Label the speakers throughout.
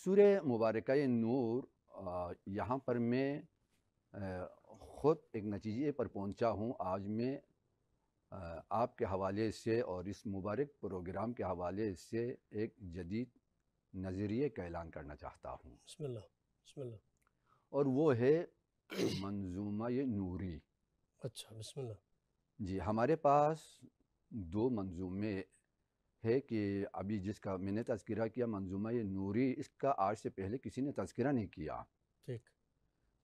Speaker 1: سورہ مبارکہ نور یہاں پر میں خود ایک نتیجے پر پہنچا ہوں. آج میں آپ کے حوالے سے اور اس مبارک پروگرام کے حوالے سے ایک جدید نظریے کا اعلان کرنا چاہتا ہوں.
Speaker 2: بسم اللہ بسم اللہ.
Speaker 1: اور وہ ہے منظومہ نوری.
Speaker 2: اچھا بسم اللہ.
Speaker 1: جی ہمارے پاس دو منظومے ہے کہ ابھی جس کا میں نے تذکرہ کیا منظومہ نوری، اس کا آج سے پہلے کسی نے تذکرہ نہیں کیا.
Speaker 2: ٹھیک.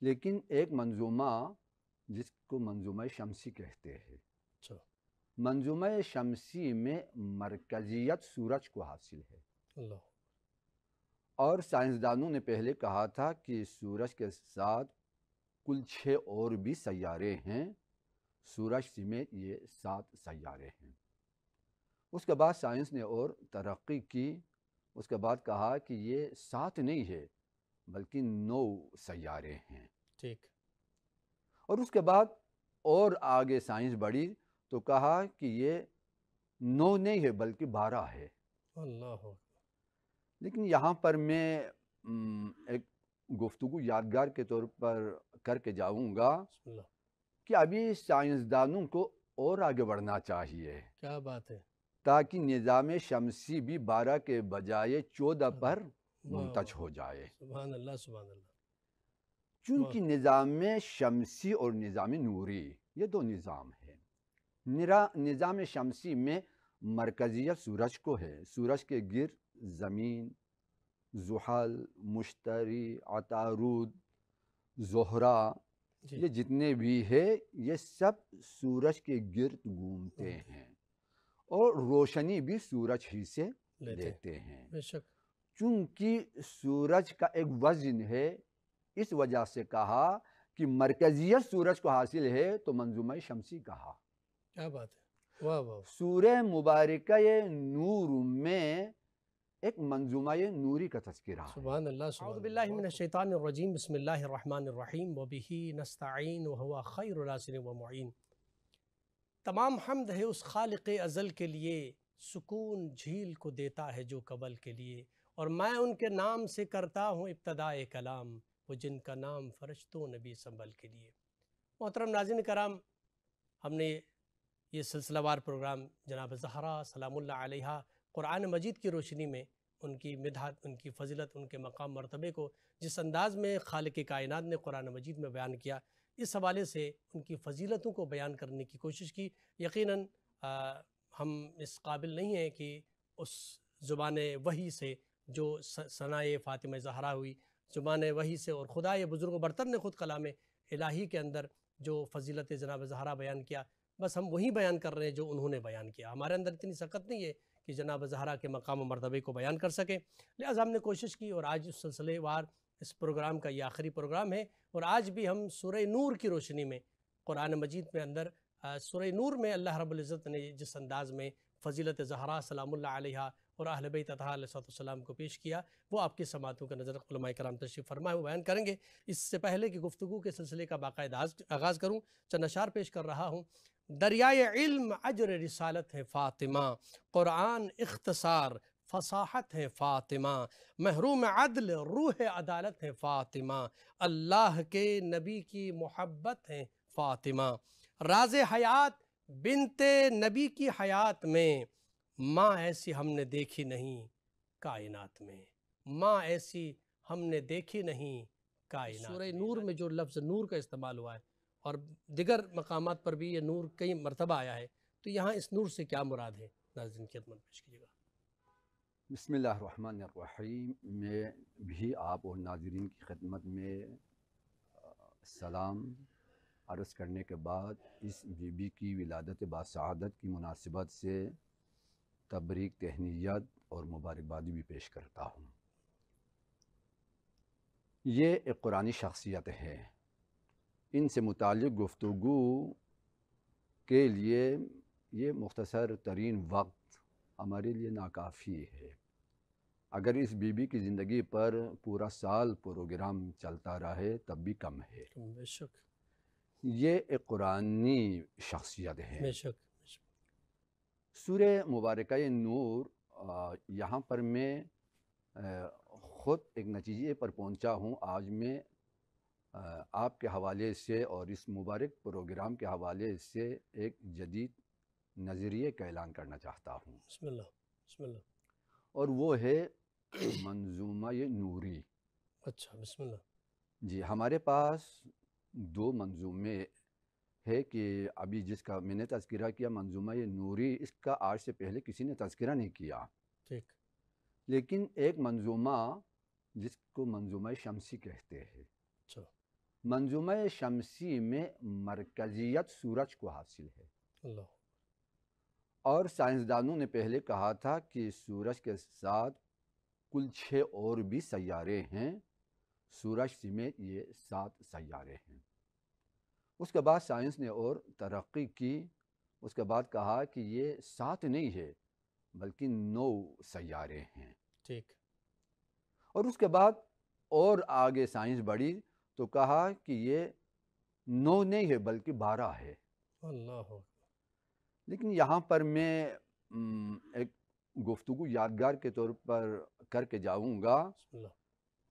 Speaker 1: لیکن ایک منظومہ جس کو منظومہ شمسی کہتے ہیں.
Speaker 2: اچھا.
Speaker 1: منظومہ شمسی میں مرکزیت سورج کو حاصل ہے.
Speaker 2: اللہ.
Speaker 1: اور سائنسدانوں نے پہلے کہا تھا کہ سورج کے ساتھ کل 6 اور بھی سیارے ہیں. سورج سمیت یہ 7 سیارے ہیں. اس کے بعد سائنس نے اور ترقی کی. اس کے بعد کہا کہ یہ 7 نہیں ہے بلکہ 9 سیارے ہیں.
Speaker 2: ٹھیک.
Speaker 1: اور اس کے بعد اور آگے سائنس بڑھی تو کہا کہ یہ 9 نہیں ہے بلکہ 12 ہے.
Speaker 2: اللہ.
Speaker 1: لیکن یہاں پر میں ایک گفتگو یادگار کے طور پر کر کے جاؤں گا
Speaker 2: بسم اللہ.
Speaker 1: کہ ابھی سائنسدانوں کو اور آگے بڑھنا چاہیے
Speaker 2: کیا بات ہے.
Speaker 1: تاکہ نظام شمسی بھی 12 کے بجائے 14 پر
Speaker 2: واہ
Speaker 1: منتج
Speaker 2: واہ.
Speaker 1: ہو جائے.
Speaker 2: سبحان اللہ سبحان اللہ.
Speaker 1: چونکہ نظام شمسی اور نظام نوری یہ دو نظام ہیں. نظام شمسی میں مرکزیت سورج کو ہے. سورج کے گرد زمین، زحل، مشتری، عطارد، زہرہ،
Speaker 2: جی.
Speaker 1: یہ جتنے بھی ہے یہ سب سورج کے گرد گھومتے ہیں اور روشنی بھی سورج ہی سے لیتے ہیں.
Speaker 2: بے شک.
Speaker 1: چونکہ سورج کا ایک وزن ہے اس وجہ سے کہا کہ مرکزیت سورج کو حاصل ہے تو منظومہ شمسی کہا.
Speaker 2: کیا بات ہے. واہ واہ.
Speaker 1: سورہ مبارکہ نور میں ایک منظومہ نوری کا تذکرہ ہے.
Speaker 2: سبحان اللہ. اعوذ باللہ من الشیطان الرجیم. بسم اللہ الرحمن الرحیم. وبہ نستعین وہو خیر الناصر ومعین. تمام حمد ہے اس خالق ازل کے لیے، سکون جھیل کو دیتا ہے جو کبل کے لیے، اور میں ان کے نام سے کرتا ہوں ابتدائے کلام، وہ جن کا نام فرشتوں نبی سنبھل کے لیے. محترم ناظرین کرام، ہم نے یہ سلسلہ وار پروگرام جناب زہرا سلام اللہ علیہا قرآن مجید کی روشنی میں ان کی مدحت، ان کی فضیلت، ان کے مقام مرتبے کو جس انداز میں خالق کائنات نے قرآن مجید میں بیان کیا، اس حوالے سے ان کی فضیلتوں کو بیان کرنے کی کوشش کی. یقیناً ہم اس قابل نہیں ہیں کہ اس زبان وحی سے جو ثنائے فاطمہ زہرا ہوئی، زبان وحی سے، اور خدا یہ بزرگ و برتر نے خود کلام الہی کے اندر جو فضیلت جناب زہرا بیان کیا، بس ہم وہی بیان کر رہے ہیں جو انہوں نے بیان کیا. ہمارے اندر اتنی سخت نہیں ہے کہ جناب زہرا کے مقام و مرتبے کو بیان کر سکیں. لہٰذا ہم نے کوشش کی، اور آج اس سلسلے وار اس پروگرام کا یہ آخری پروگرام ہے، اور آج بھی ہم سورہ نور کی روشنی میں قرآن مجید میں اندر سورہ نور میں اللہ رب العزت نے جس انداز میں فضیلت زہرا سلام اللہ علیہا اور اہل بیت اطہار علیہ السلام کو پیش کیا، وہ آپ کی سماعتوں کا نظر علماء کرام تشریف فرمائے وہ بیان کریں گے. اس سے پہلے کہ گفتگو کے سلسلے کا باقاعدہ آغاز کروں، چند اشعار پیش کر رہا ہوں. دریائے علم اجر رسالت ہے فاطمہ، قرآن اختصار فصاحت ہے فاطمہ، محروم عدل روح عدالت ہے فاطمہ، اللہ کے نبی کی محبت ہے فاطمہ، راز حیات بنت نبی کی حیات میں، ماں ایسی ہم نے دیکھی نہیں کائنات میں، ماں ایسی ہم نے دیکھی نہیں کائنات. سورہ نور میں جو لفظ نور کا استعمال ہوا ہے اور دیگر مقامات پر بھی یہ نور کئی مرتبہ آیا ہے، تو یہاں اس نور سے کیا مراد ہے؟ ناظرین کی خدمت پیش کیجیے گا.
Speaker 1: بسم اللہ الرحمن الرحیم. میں بھی آپ اور ناظرین کی خدمت میں سلام عرض کرنے کے بعد اس بی بی کی ولادت باسعادت کی مناسبت سے تبریک، تہنیت اور مبارکبادی بھی پیش کرتا ہوں. یہ ایک قرآنی شخصیت ہے. ان سے متعلق گفتگو کے لیے یہ مختصر ترین وقت ہمارے لیے ناکافی ہے. اگر اس بی بی کی زندگی پر پورا سال پروگرام چلتا رہے تب بھی کم ہے.
Speaker 2: بے شک.
Speaker 1: یہ ایک قرآنی شخصیت ہے.
Speaker 2: بے شک.
Speaker 1: سورہ مبارکہ نور یہاں پر میں خود ایک نتیجے پر پہنچا ہوں. آج میں آپ کے حوالے سے اور اس مبارک پروگرام کے حوالے سے ایک جدید نظریے کا اعلان کرنا چاہتا ہوں.
Speaker 2: بسم اللہ بسم اللہ.
Speaker 1: اور وہ ہے منظومہ نوری.
Speaker 2: اچھا بسم اللہ.
Speaker 1: جی ہمارے پاس دو منظومے ہے کہ ابھی جس کا میں نے تذکرہ کیا منظومہ نوری، اس کا آج سے پہلے کسی نے تذکرہ نہیں کیا.
Speaker 2: ٹھیک.
Speaker 1: لیکن ایک منظومہ جس کو منظومہ شمسی کہتے ہیں.
Speaker 2: اچھا.
Speaker 1: منظومہ شمسی میں مرکزیت سورج کو حاصل ہے.
Speaker 2: اللہ.
Speaker 1: اور سائنسدانوں نے پہلے کہا تھا کہ سورج کے ساتھ کل 6 اور بھی سیارے ہیں. سورج سمیت یہ 7 سیارے ہیں. اس کے بعد سائنس نے اور ترقی کی. اس کے بعد کہا کہ یہ 7 نہیں ہے بلکہ 9 سیارے ہیں.
Speaker 2: ٹھیک.
Speaker 1: اور اس کے بعد اور آگے سائنس بڑھی تو کہا کہ یہ 9 نہیں ہے بلکہ 12 ہے.
Speaker 2: اللہ.
Speaker 1: لیکن یہاں پر میں ایک گفتگو یادگار کے طور پر کر کے جاؤں گا
Speaker 2: بسم اللہ.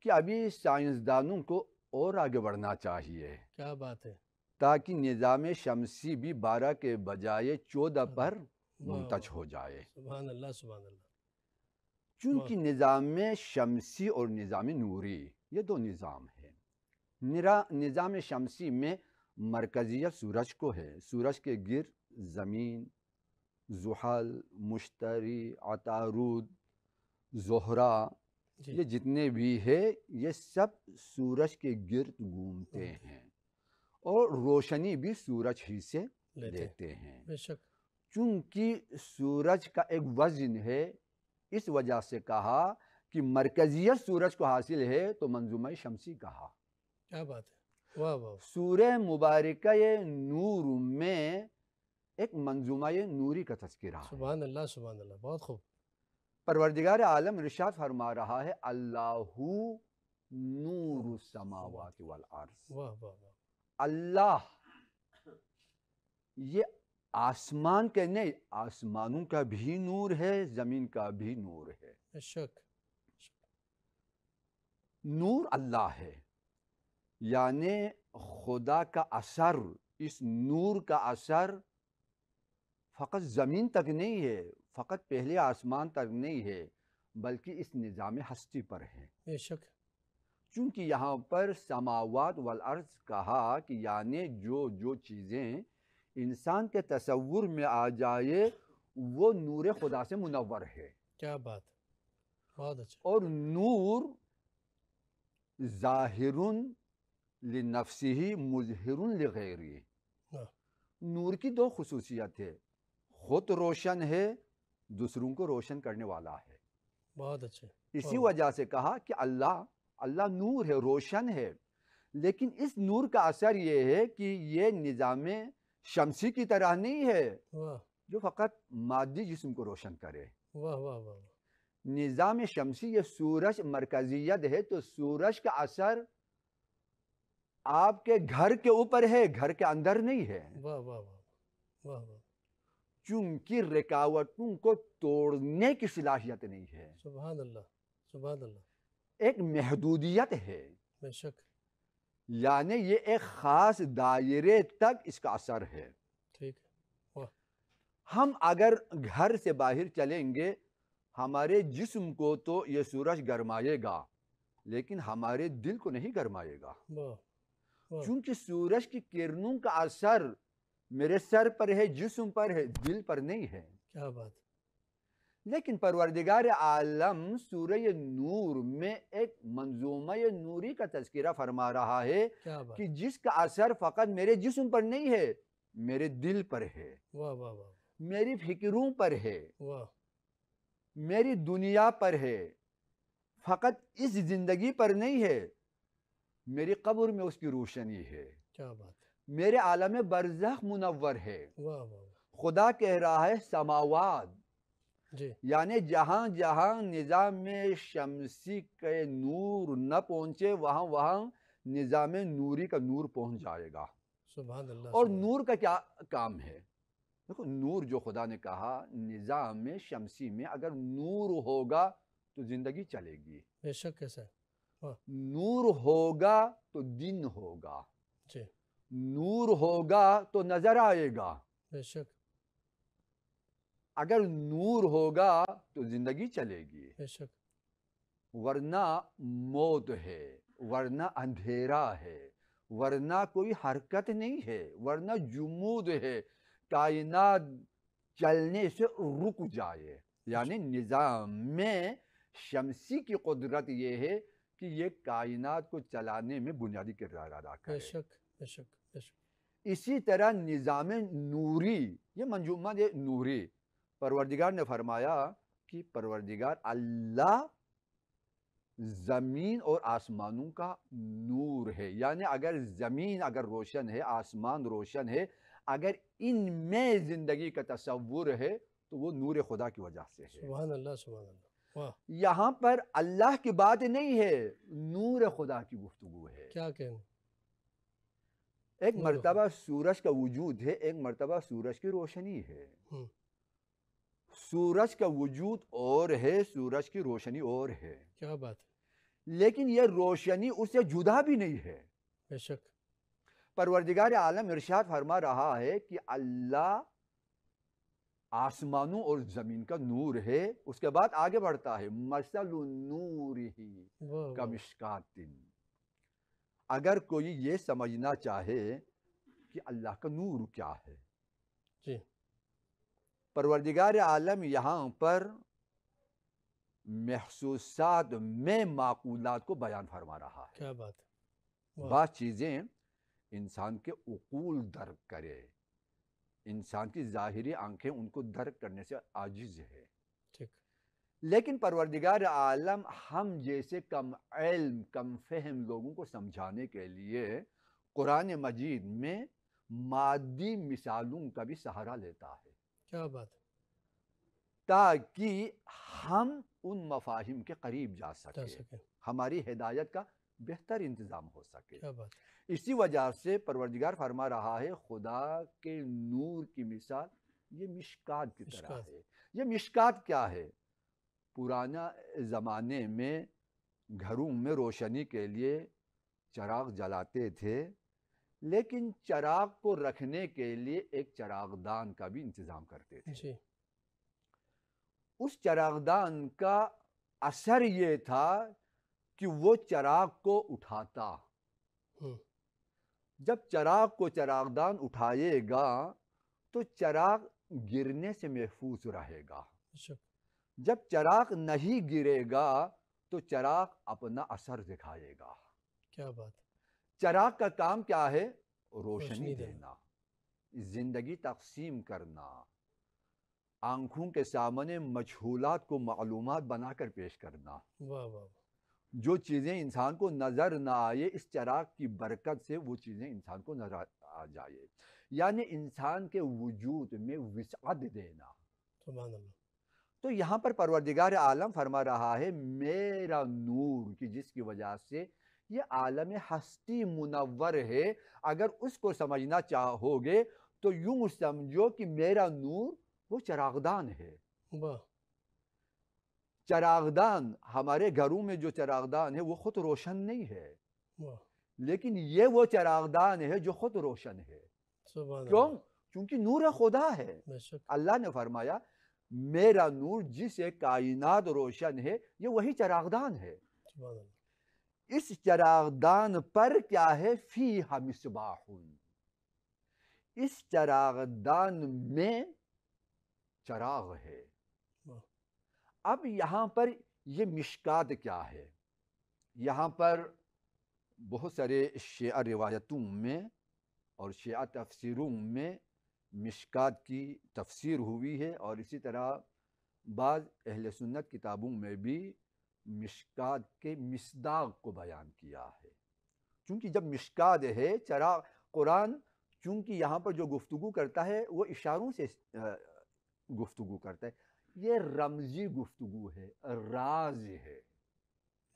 Speaker 1: کہ ابھی سائنسدانوں کو اور آگے بڑھنا چاہیے.
Speaker 2: کیا بات ہے.
Speaker 1: تاکہ نظام شمسی بھی 12 کے بجائے 14 پر منتج ہو جائے.
Speaker 2: سبحان اللہ سبحان اللہ.
Speaker 1: چونکہ نظام شمسی اور نظام نوری یہ دو نظام ہیں. نظام شمسی میں مرکزیت سورج کو ہے. سورج کے گرد زمین، زحل، مشتری، عطارد، زہرہ، یہ جتنے بھی ہے یہ سب سورج کے گرد گھومتے ہیں اور روشنی بھی سورج ہی سے لیتے ہیں.
Speaker 2: بے شک.
Speaker 1: چونکہ سورج کا ایک وزن ہے اس وجہ سے کہا کہ مرکزیت سورج کو حاصل ہے تو منظومہ شمسی کہا.
Speaker 2: کیا بات ہے. واہ واہ.
Speaker 1: سورہ مبارکہ نور میں ایک منظومہ نوری کا تذکرہ ہے.
Speaker 2: سبحان اللہ سبحان اللہ. بہت خوب.
Speaker 1: پروردگار عالم ارشاد فرما رہا ہے اللہ نور السماوات والارض.
Speaker 2: واہ واہ واہ.
Speaker 1: اللہ یہ آسمان کے نہیں، آسمانوں کا بھی نور ہے، زمین کا بھی نور ہے.
Speaker 2: بے شک.
Speaker 1: نور اللہ ہے یعنی خدا کا اثر، اس نور کا اثر فقط زمین تک نہیں ہے، فقط پہلے آسمان تک نہیں ہے، بلکہ اس نظام ہستی پر ہے.
Speaker 2: بے شک.
Speaker 1: چونکہ یہاں پر سماوات والارض کہا کہ یعنی جو چیزیں انسان کے تصور میں آ جائے وہ نور خدا سے منور ہے.
Speaker 2: کیا بات. بہت اچھا.
Speaker 1: اور نور ظاہر لنفسہ مظہر لغیرہ. نور کی دو خصوصیت ہے، خود روشن ہے، دوسروں کو روشن کرنے والا ہے.
Speaker 2: بہت اچھا.
Speaker 1: اسی وجہ سے کہا کہ اللہ نور ہے، روشن ہے. لیکن اس نور کا اثر یہ ہے کہ یہ نظام شمسی کی طرح نہیں ہے جو فقط مادی جسم کو روشن کرے.
Speaker 2: واہ واہ واہ.
Speaker 1: نظام شمسی یہ سورج مرکزیت ہے تو سورج کا اثر آپ کے گھر کے اوپر ہے، گھر کے اندر نہیں ہے.
Speaker 2: واہ واہ واہ. واہ واہ.
Speaker 1: چونکہ رکاوٹوں کو توڑنے کی صلاحیت نہیں ہے.
Speaker 2: سبحان اللہ سبحان اللہ.
Speaker 1: ایک محدودیت ہے.
Speaker 2: بے شک.
Speaker 1: یعنی یہ ایک خاص دائرے تک اس کا اثر ہے.
Speaker 2: ٹھیک. واہ.
Speaker 1: ہم اگر گھر سے باہر چلیں گے ہمارے جسم کو تو یہ سورج گرمائے گا لیکن ہمارے دل کو نہیں گرمائے گا. چونکہ سورج کی کرنوں کا اثر میرے سر پر ہے، جسم پر ہے، دل پر نہیں ہے.
Speaker 2: کیا بات.
Speaker 1: لیکن پروردگار عالم سورہ نور میں ایک منظومہ نوری کا تذکرہ فرما رہا ہے کہ جس کا اثر فقط میرے جسم پر نہیں ہے، میرے دل پر ہے.
Speaker 2: واہ واہ واہ.
Speaker 1: میری فکروں پر ہے.
Speaker 2: واہ.
Speaker 1: میری دنیا پر ہے، فقط اس زندگی پر نہیں ہے، میری قبر میں اس کی روشنی ہے.
Speaker 2: کیا بات.
Speaker 1: میرے عالم برزخ منور ہے.
Speaker 2: واہ واہ.
Speaker 1: خدا کہہ رہا ہے سماوات،
Speaker 2: جی
Speaker 1: یعنی جہاں جہاں نظام شمسی کے نور نہ پہنچے وہاں نظام نوری کا نور پہنچ جائے گا.
Speaker 2: سبحان اللہ.
Speaker 1: اور نور کا کیا کام ہے؟ دیکھو نور جو خدا نے کہا نظام شمسی میں اگر نور ہوگا تو زندگی چلے گی،
Speaker 2: بے شک ایسا ہے۔ واہ،
Speaker 1: نور ہوگا تو دن ہوگا،
Speaker 2: جی
Speaker 1: نور ہوگا تو نظر آئے گا۔
Speaker 2: بے شک
Speaker 1: اگر نور ہوگا تو زندگی چلے گی،
Speaker 2: بے شک
Speaker 1: ورنہ موت ہے، ورنہ اندھیرا ہے، ورنہ کوئی حرکت نہیں ہے، ورنہ جمود ہے، کائنات چلنے سے رک جائے۔ یعنی نظام میں شمسی کی قدرت یہ ہے کہ یہ کائنات کو چلانے میں بنیادی کردار ادا
Speaker 2: بے
Speaker 1: کرے۔
Speaker 2: شک بے شک بے شک
Speaker 1: اسی طرح نظام نوری، یہ منظومہ نوری، پروردگار نے فرمایا کہ پروردگار اللہ زمین اور آسمانوں کا نور ہے۔ یعنی اگر زمین اگر روشن ہے، آسمان روشن ہے، اگر ان میں زندگی کا تصور ہے تو وہ نور خدا کی وجہ سے ہے۔
Speaker 2: سبحان اللہ سبحان اللہ، واہ
Speaker 1: یہاں پر اللہ کی بات نہیں ہے، نور خدا کی گفتگو ہے۔
Speaker 2: کیا کہنا،
Speaker 1: ایک
Speaker 2: نور
Speaker 1: مرتبہ سورج کا وجود ہے، ایک مرتبہ سورج کی روشنی ہے۔
Speaker 2: ہوں،
Speaker 1: سورج کا وجود اور ہے، سورج کی روشنی اور ہے،
Speaker 2: کیا بات ہے،
Speaker 1: لیکن یہ روشنی اس سے جدا بھی نہیں ہے۔
Speaker 2: بے شک
Speaker 1: پروردگار عالم ارشاد فرما رہا ہے کہ اللہ آسمانوں اور زمین کا نور ہے۔ اس کے بعد آگے بڑھتا ہے، مثل نورہ
Speaker 2: واہ واہ،
Speaker 1: کمشکات۔ اگر کوئی یہ سمجھنا چاہے کہ اللہ کا نور کیا ہے،
Speaker 2: جی
Speaker 1: پروردگار عالم یہاں پر محسوسات میں معقولات کو بیان فرما رہا ہے۔
Speaker 2: کیا بات ہے، واہ
Speaker 1: بعض چیزیں انسان کے عقول درک کرے، انسان کی ظاہری آنکھیں ان کو درک کرنے سے عاجز ہے،
Speaker 2: ٹھیک،
Speaker 1: لیکن پروردگار عالم ہم جیسے کم علم کم فہم لوگوں کو سمجھانے کے لیے قرآن مجید میں مادی مثالوں کا بھی سہارا لیتا ہے،
Speaker 2: کیا بات ہے،
Speaker 1: تاکہ ہم ان مفاہیم کے قریب جا
Speaker 2: جا
Speaker 1: سکیں،
Speaker 2: سکیں،
Speaker 1: ہماری ہدایت کا بہتر انتظام ہو سکے۔
Speaker 2: کیا بات ہے،
Speaker 1: اسی وجہ سے پروردگار فرما رہا ہے خدا کے نور کی مثال یہ مشکات کی طرح
Speaker 2: مشکات،
Speaker 1: ہے۔ یہ مشکات کیا ہے؟ پرانا زمانے میں گھروں میں روشنی کے لیے چراغ جلاتے تھے، لیکن چراغ کو رکھنے کے لیے ایک چراغ دان کا بھی انتظام کرتے تھے۔
Speaker 2: جی
Speaker 1: اس چراغ دان کا اثر یہ تھا کہ وہ چراغ کو اٹھاتا،
Speaker 2: ہوں،
Speaker 1: جب چراغ کو چراغ دان اٹھائے گا تو چراغ گرنے سے محفوظ رہے گا،
Speaker 2: بے شک
Speaker 1: جب چراغ نہیں گرے گا تو چراغ اپنا اثر دکھائے گا۔
Speaker 2: کیا بات ہے،
Speaker 1: چراغ کا کام کیا ہے؟ روشنی
Speaker 2: روشنی دینا،
Speaker 1: دینا، زندگی تقسیم کرنا، آنکھوں کے سامنے مجہولات کو معلومات بنا کر پیش کرنا۔
Speaker 2: واہ واہ واہ،
Speaker 1: جو چیزیں انسان کو نظر نہ آئے، اس چراغ کی برکت سے وہ چیزیں انسان کو نظر آ جائے، یعنی انسان کے وجود میں وسعت دینا۔
Speaker 2: سبحان اللہ،
Speaker 1: تو یہاں پر پروردگار عالم فرما رہا ہے میرا نور، کی جس کی وجہ سے یہ عالم ہستی منور ہے۔ اگر اس کو سمجھنا چاہو گے تو یوں سمجھو کہ میرا نور وہ چراغدان ہے۔
Speaker 2: واہ
Speaker 1: چراغدان، ہمارے گھروں میں جو چراغدان ہے وہ خود روشن نہیں ہے،
Speaker 2: واہ،
Speaker 1: لیکن یہ وہ چراغدان ہے جو خود روشن ہے۔
Speaker 2: سبحان
Speaker 1: کیوں؟
Speaker 2: اللہ،
Speaker 1: چونکہ نور خدا ہے۔
Speaker 2: بے شک
Speaker 1: اللہ نے فرمایا میرا نور جس سے کائنات روشن ہے، یہ وہی چراغدان ہے۔
Speaker 2: سبحان اللہ،
Speaker 1: اس چراغدان پر کیا ہے؟ فیہا مصباح، اس چراغدان میں چراغ ہے۔
Speaker 2: واہ،
Speaker 1: اب یہاں پر یہ مشکات کیا ہے؟ یہاں پر بہت سارے شیعہ روایتوں میں اور شیعہ تفسیروں میں مشکات کی تفسیر ہوئی ہے، اور اسی طرح بعض اہل سنت کتابوں میں بھی مشکات کے مصداق کو بیان کیا ہے۔ چونکہ جب مشکات ہے چراغ، قرآن چونکہ یہاں پر جو گفتگو کرتا ہے وہ اشاروں سے گفتگو کرتا ہے، یہ رمزی گفتگو ہے، راز ہے۔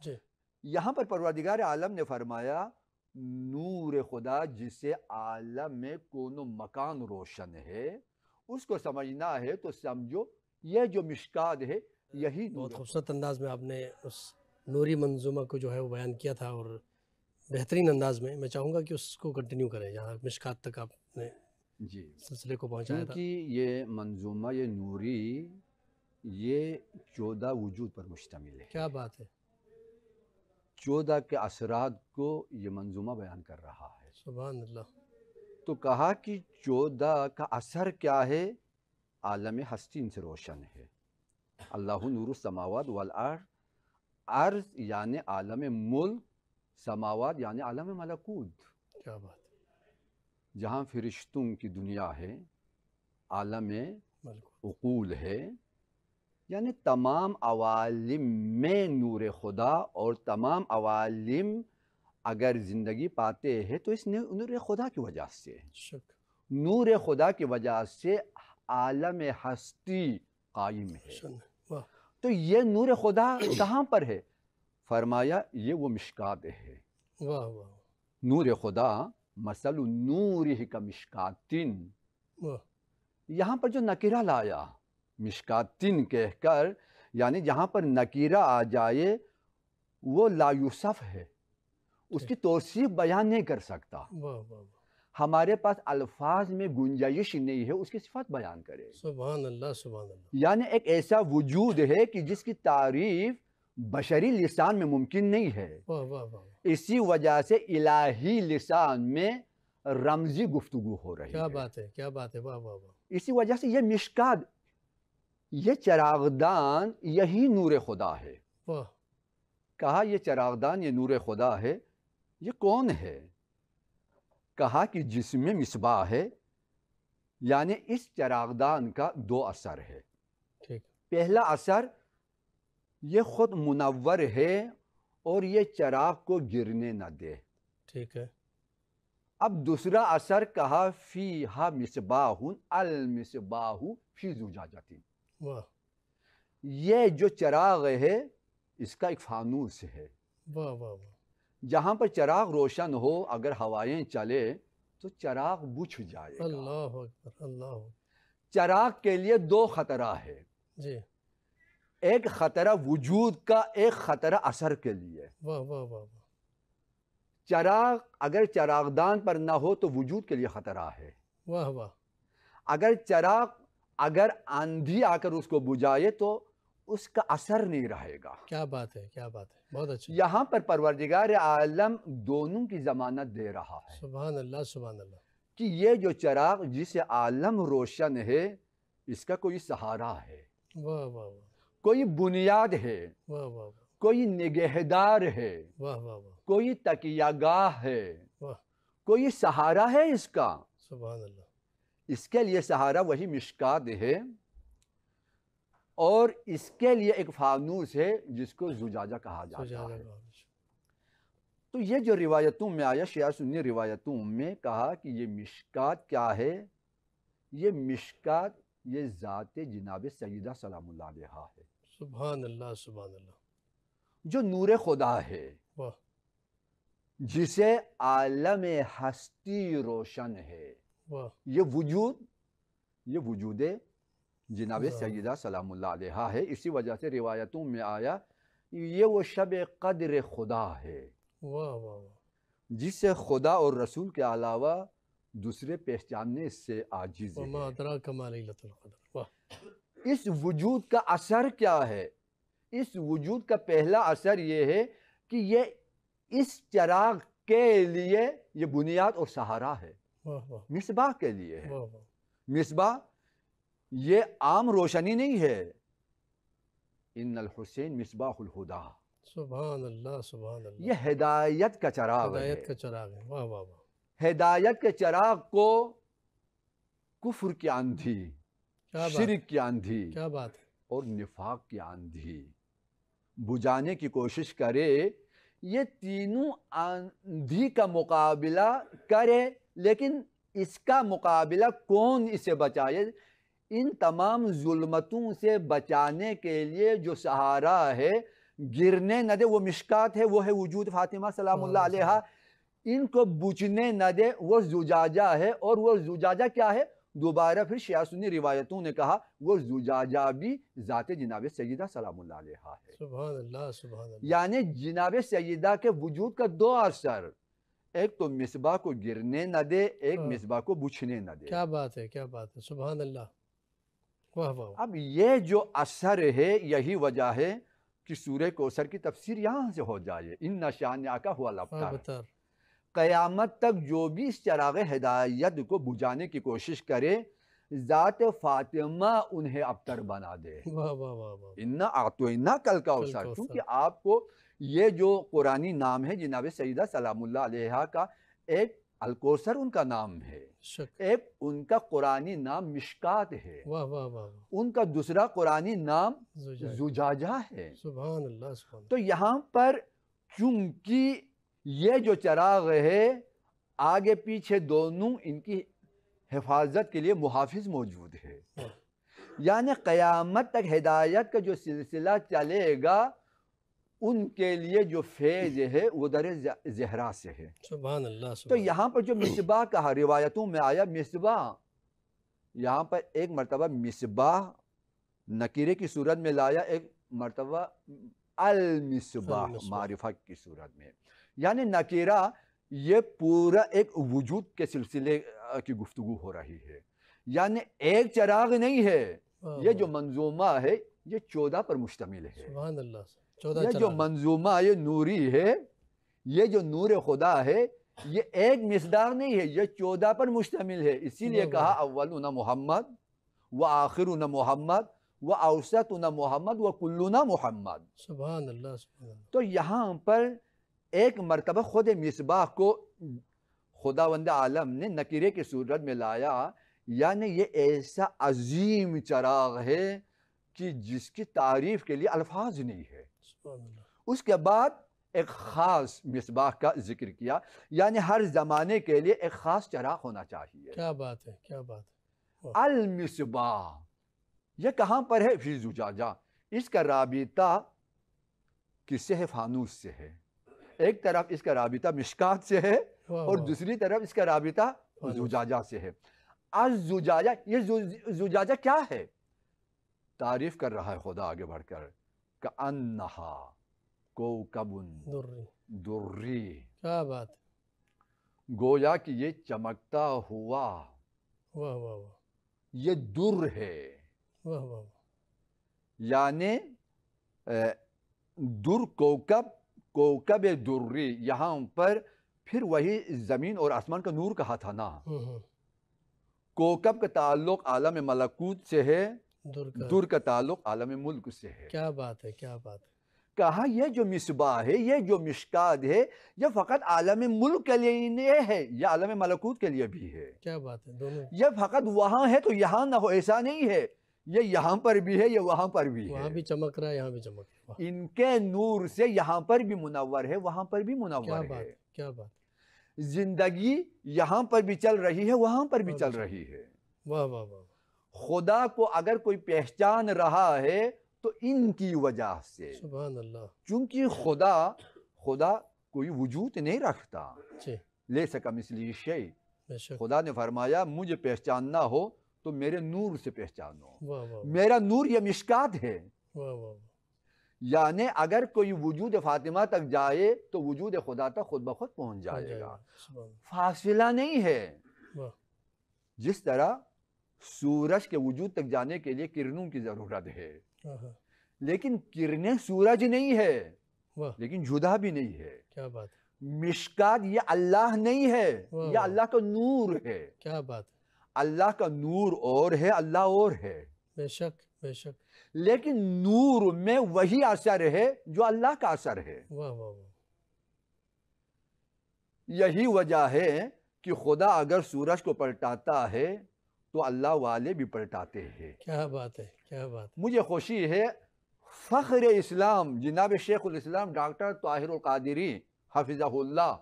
Speaker 2: جی
Speaker 1: یہاں پر پروردگار عالم نے فرمایا نور خدا جس سے عالم میں کون و مکان روشن ہے، اس کو سمجھنا ہے تو سمجھو یہ جو مشکات ہے یہی نور
Speaker 2: بہت خوبصورت انداز میں آپ نے اس نوری منظومہ کو جو ہے وہ بیان کیا تھا، اور بہترین انداز میں چاہوں گا کہ اس کو کنٹینیو کریں جہاں مشکات تک آپ نے
Speaker 1: جی،
Speaker 2: سلسلے کو پہنچایا تھا۔
Speaker 1: کیونکہ یہ منظومہ یہ نوری یہ 14 وجود پر مشتمل ہے،
Speaker 2: کیا بات ہے،
Speaker 1: 14 کے اثرات کو یہ منظومہ بیان کر رہا ہے۔
Speaker 2: سبحان اللہ۔
Speaker 1: تو کہا کہ 14 کا اثر کیا ہے؟ عالم ہستی ان سے روشن ہے۔ اللہ نور السماوات والارض، ارض یعنی عالم ملک، سماوات یعنی عالم ملکوت،
Speaker 2: کیا بات ہے،
Speaker 1: جہاں فرشتوں کی دنیا ہے، عالم
Speaker 2: بالکل
Speaker 1: عقول ہے، یعنی تمام عوالم میں نور خدا، اور تمام عوالم اگر زندگی پاتے ہیں تو اس نور خدا کی وجہ سے،
Speaker 2: شکر،
Speaker 1: نور خدا کی وجہ سے عالم ہستی قائم ہے۔
Speaker 2: روشن ہے، واہ،
Speaker 1: تو یہ نور خدا کہاں پر ہے؟ فرمایا یہ وہ مشکات ہے۔
Speaker 2: واہ واہ
Speaker 1: نور خدا مثل نورہ کمشکاتن،
Speaker 2: واہ،
Speaker 1: یہاں پر جو نکرہ لایا مشکاتن کہہ کر، یعنی جہاں پر نکرہ آ جائے وہ لا یوصف ہے، اس کی توصیف بیان نہیں کر سکتا۔
Speaker 2: واہ واہ واہ،
Speaker 1: ہمارے پاس الفاظ میں گنجائش نہیں ہے اس کی صفت بیان کرے۔
Speaker 2: سبحان اللہ، سبحان اللہ،
Speaker 1: یعنی ایک ایسا وجود ہے کہ جس کی تعریف بشری لسان میں ممکن نہیں ہے،
Speaker 2: واہ واہ واہ،
Speaker 1: اسی وجہ سے الہی لسان میں رمزی گفتگو ہو رہی
Speaker 2: کیا
Speaker 1: ہے۔
Speaker 2: بات ہے، کیا بات ہے، واہ واہ واہ،
Speaker 1: اسی وجہ سے یہ مشکات، یہ چراغدان یہی نور خدا ہے۔
Speaker 2: واہ،
Speaker 1: کہا یہ چراغدان یہ نور خدا ہے، یہ کون ہے؟ کہا کہ جسم میں مصباح ہے، یعنی اس چراغدان کا 2 اثر ہے۔
Speaker 2: ٹھیک،
Speaker 1: پہلا اثر یہ خود منور ہے اور یہ چراغ کو گرنے نہ دے۔
Speaker 2: ٹھیک ہے،
Speaker 1: اب دوسرا اثر کہا فیہا مصباح المصباح فی زجاجۃ،
Speaker 2: واہ
Speaker 1: یہ جو چراغ ہے اس کا ایک فانوس ہے،
Speaker 2: واہ واہ واہ،
Speaker 1: جہاں پر چراغ روشن ہو اگر ہوائیں چلے تو چراغ بجھ جائے گا۔
Speaker 2: اللہ اکبر، اللہ اکبر،
Speaker 1: چراغ کے لیے 2 خطرہ ہے،
Speaker 2: جی،
Speaker 1: ایک خطرہ وجود کا، ایک خطرہ اثر کے لیے۔
Speaker 2: واہ واہ واہ واہ،
Speaker 1: چراغ اگر چراغدان پر نہ ہو تو وجود کے لیے خطرہ ہے۔
Speaker 2: واہ واہ،
Speaker 1: اگر چراغ اگر آندھی آ کر اس کو بجھائے تو اس کا اثر نہیں رہے گا۔
Speaker 2: کیا بات ہے، کیا بات ہے، بہت اچھا،
Speaker 1: یہاں پر پروردگار عالم دونوں کی ضمانت دے رہا ہے
Speaker 2: سبحان اللہ، سبحان اللہ،
Speaker 1: کہ یہ جو چراغ جس سے عالم روشن ہے اس کا کوئی سہارا ہے،
Speaker 2: واہ واہ واہ،
Speaker 1: کوئی بنیاد ہے،
Speaker 2: واہ واہ واہ،
Speaker 1: کوئی نگہدار ہے،
Speaker 2: واہ واہ واہ،
Speaker 1: کوئی تکیہ گاہ ہے،
Speaker 2: واہ،
Speaker 1: کوئی سہارا ہے اس کا۔
Speaker 2: سبحان اللہ،
Speaker 1: اس کے لیے سہارا وہی مشکات ہے، اور اس کے لیے ایک فانوس ہے جس کو زجاجہ کہا جاتا
Speaker 2: سجادہ
Speaker 1: ہے۔
Speaker 2: بابا،
Speaker 1: تو یہ جو روایتوں میں آیا، شیعہ سنی روایتوں میں کہا کہ یہ مشکات کیا ہے؟ یہ مشکات یہ ذات جناب سیدہ سلام اللہ علیہا ہے،
Speaker 2: سبحان اللہ، سبحان اللہ،
Speaker 1: جو نور خدا ہے،
Speaker 2: واہ،
Speaker 1: جسے عالم ہستی روشن ہے۔
Speaker 2: واہ،
Speaker 1: یہ وجود جناب سیدہ سلام اللہ علیہا ہے۔ اسی وجہ سے روایتوں میں آیا یہ وہ شب قدر خدا ہے
Speaker 2: واہ واہ واہ،
Speaker 1: جسے خدا اور رسول کے علاوہ دوسرے پہچاننے سے عاجز
Speaker 2: وما
Speaker 1: ہے۔
Speaker 2: ادراک ما لیلۃ القدر، واہ،
Speaker 1: اس وجود کا اثر کیا ہے؟ اس وجود کا پہلا اثر یہ ہے کہ یہ اس چراغ کے لیے یہ بنیاد اور سہارا ہے،
Speaker 2: واہ واہ،
Speaker 1: مصباح کے لیے ہے۔
Speaker 2: واہ واہ،
Speaker 1: مصباح یہ عام روشنی نہیں ہے، ان الحسین مصباح الہدا،
Speaker 2: سبحان اللہ، سبحان اللہ،
Speaker 1: یہ ہدایت کا چراغ ہے۔
Speaker 2: ہدایت کا چراغ ہے، واہ واہ واہ،
Speaker 1: ہدایت کے چراغ کو کفر کی آندھی،
Speaker 2: کیا بات،
Speaker 1: شرک کی آندھی
Speaker 2: کیا بات ہے،
Speaker 1: اور نفاق کی آندھی بجھانے کی کوشش کرے، یہ تینوں آندھی کا مقابلہ کرے، لیکن اس کا مقابلہ کون اسے بچائے؟ ان تمام ظلمتوں سے بچانے کے لیے جو سہارا ہے، گرنے نہ دے، وہ مشکات ہے، وہ ہے وجود فاطمہ سلام اللہ علیہا۔ ان کو بجھنے نہ دے، وہ زجاجہ ہے، اور وہ زجاجہ کیا ہے؟ دوبارہ پھر شیعہ سنی روایتوں نے کہا وہ زجاجہ بھی ذات جناب سیدہ سلام اللہ علیہا ہے۔
Speaker 2: سبحان اللہ سبحان اللہ۔
Speaker 1: یعنی جناب سیدہ کے وجود کا دو اثر، ایک تو مصباح کو گرنے نہ دے، ایک مصباح کو بجھنے نہ دے۔
Speaker 2: کیا بات ہے کیا بات ہے، سبحان اللہ، واہ واہ۔
Speaker 1: اب یہ جو اثر ہے یہی وجہ ہے کہ سورہ کوثر کی تفسیر یہاں سے ہو جائے، ان شانئک ھو الابتر۔ قیامت تک جو بھی اس چراغ ہدایت کو بجھانے کی کوشش کرے، ذات فاطمہ انہیں ابتر بنا دے۔
Speaker 2: واہ واہ واہ واہ۔
Speaker 1: انا اعطیناک الکوثر، کیونکہ آپ کو یہ جو قرآنی نام ہے جناب سیدہ سلام اللہ علیہا کا، ایک الکوثر ان کا نام ہے، ایک ان کا قرآنی نام مشکات ہے،
Speaker 2: واہ واہ واہ،
Speaker 1: ان کا دوسرا قرآنی نام زجاجہ ہے۔
Speaker 2: سبحان اللہ سبحان اللہ۔
Speaker 1: تو یہاں پر چونکہ یہ جو چراغ ہے آگے پیچھے دونوں ان کی حفاظت کے لیے محافظ موجود ہے، یعنی قیامت تک ہدایت کا جو سلسلہ چلے گا ان کے لیے جو فیض ہے وہ در زہرا سے ہے۔
Speaker 2: سبحان اللہ۔
Speaker 1: تو یہاں پر جو مصباح کہا، روایتوں میں آیا مصباح، یہاں پر ایک مرتبہ مصباح نکیرے کی صورت میں لایا، ایک مرتبہ المصباح معرفہ کی صورت میں، یعنی نکیرہ یہ پورا ایک وجود کے سلسلے کی گفتگو ہو رہی ہے، یعنی ایک چراغ نہیں ہے، یہ جو منظومہ ہے یہ 14 پر مشتمل ہے۔
Speaker 2: سبحان اللہ۔
Speaker 1: یہ جو منظومہ یہ نوری ہے، یہ جو نور خدا ہے، یہ ایک مصداق نہیں ہے، یہ 14 پر مشتمل ہے۔ اسی لیے کہا اولنا محمد و آخرنا محمد و اوسطنا محمد و کلنا محمد۔
Speaker 2: سبحان اللہ سبحان اللہ۔
Speaker 1: تو یہاں پر ایک مرتبہ خود مصباح کو خداوند عالم نے نکیرے کی صورت میں لایا، یعنی یہ ایسا عظیم چراغ ہے کہ جس کی تعریف کے لیے الفاظ نہیں ہے۔ اس کے بعد ایک خاص مصباح کا ذکر کیا، یعنی ہر زمانے کے لیے ایک خاص چراغ ہونا چاہیے۔
Speaker 2: کیا بات ہے کیا بات ہے۔
Speaker 1: المصباح یہ کہاں پر ہے؟ فی زجاجہ۔ اس کا رابطہ کس سے ہے؟ فانوس سے ہے۔ ایک طرف اس کا رابطہ مشکات سے ہے اور دوسری طرف اس کا رابطہ زجاجہ سے ہے۔ الزجاجہ، یہ زجاجہ کیا ہے؟ تعریف کر رہا ہے خدا آگے بڑھ کر، کأنہا کوکب دری،
Speaker 2: کیا بات،
Speaker 1: گویا کہ یہ چمکتا ہوا
Speaker 2: واہ واہ،
Speaker 1: یہ در ہے،
Speaker 2: واہ واہ،
Speaker 1: یعنی در کوکب دری، یہاں پر پھر وہی زمین اور آسمان کا نور کہا تھا نا۔ کوکب کا تعلق عالم ملکوت سے ہے، در کا تعلق عالم ملک سے ہے۔
Speaker 2: کیا بات ہے کیا بات ہے۔
Speaker 1: کہا یہ جو مصباح ہے، یہ جو مشکات ہے، یہ فقط عالم ملک کے لیے نہیں ہے، یہ عالم ملکوت کے لیے بھی ہے۔
Speaker 2: کیا بات ہے، دونوں۔
Speaker 1: یہ فقط وہاں ہے تو یہاں نہ ہو، ایسا نہیں ہے، یہ یہاں پر بھی ہے، یہ وہاں پر بھی ہے،
Speaker 2: وہاں بھی چمک رہا ہے یہاں بھی چمک رہا ہے۔
Speaker 1: ان کے نور سے یہاں پر بھی منور ہے، وہاں پر بھی منور
Speaker 2: کیا
Speaker 1: ہے۔
Speaker 2: بات کیا بات،
Speaker 1: زندگی یہاں پر بھی چل رہی ہے، وہاں پر بھی چل رہی ہے۔
Speaker 2: واہ واہ واہ۔
Speaker 1: خدا کو اگر کوئی پہچان رہا ہے تو ان کی وجہ سے،
Speaker 2: سبحان اللہ۔
Speaker 1: چونکہ خدا کوئی وجود نہیں رکھتا، لیس کمثلہ شیء۔ خدا نے فرمایا مجھے پہچاننا ہو تو میرے نور سے پہچانو، میرا نور یہ مشکات ہے۔ یعنی اگر کوئی وجود فاطمہ تک جائے تو وجود خدا تک خود بخود پہنچ جائے گا، فاصلہ نہیں ہے۔ جس طرح سورج کے وجود تک جانے کے لیے کرنوں کی ضرورت ہے، لیکن کرنیں سورج نہیں ہے، لیکن جدا بھی نہیں ہے۔
Speaker 2: کیا بات،
Speaker 1: مشکات یہ اللہ نہیں ہے، یہ اللہ کا نور ہے۔
Speaker 2: کیا بات،
Speaker 1: اللہ کا نور اور ہے، اللہ اور ہے،
Speaker 2: بے شک بے شک،
Speaker 1: لیکن نور میں وہی اثر ہے جو اللہ کا اثر ہے۔
Speaker 2: واہ واہ واہ۔
Speaker 1: یہی وجہ ہے کہ خدا اگر سورج کو پلٹاتا ہے تو اللہ والے بھی پلٹاتے ہیں۔
Speaker 2: کیا بات ہے کیا بات۔
Speaker 1: مجھے خوشی ہے فخر اسلام جناب شیخ الاسلام ڈاکٹر طاہر القادری حفظہ اللہ،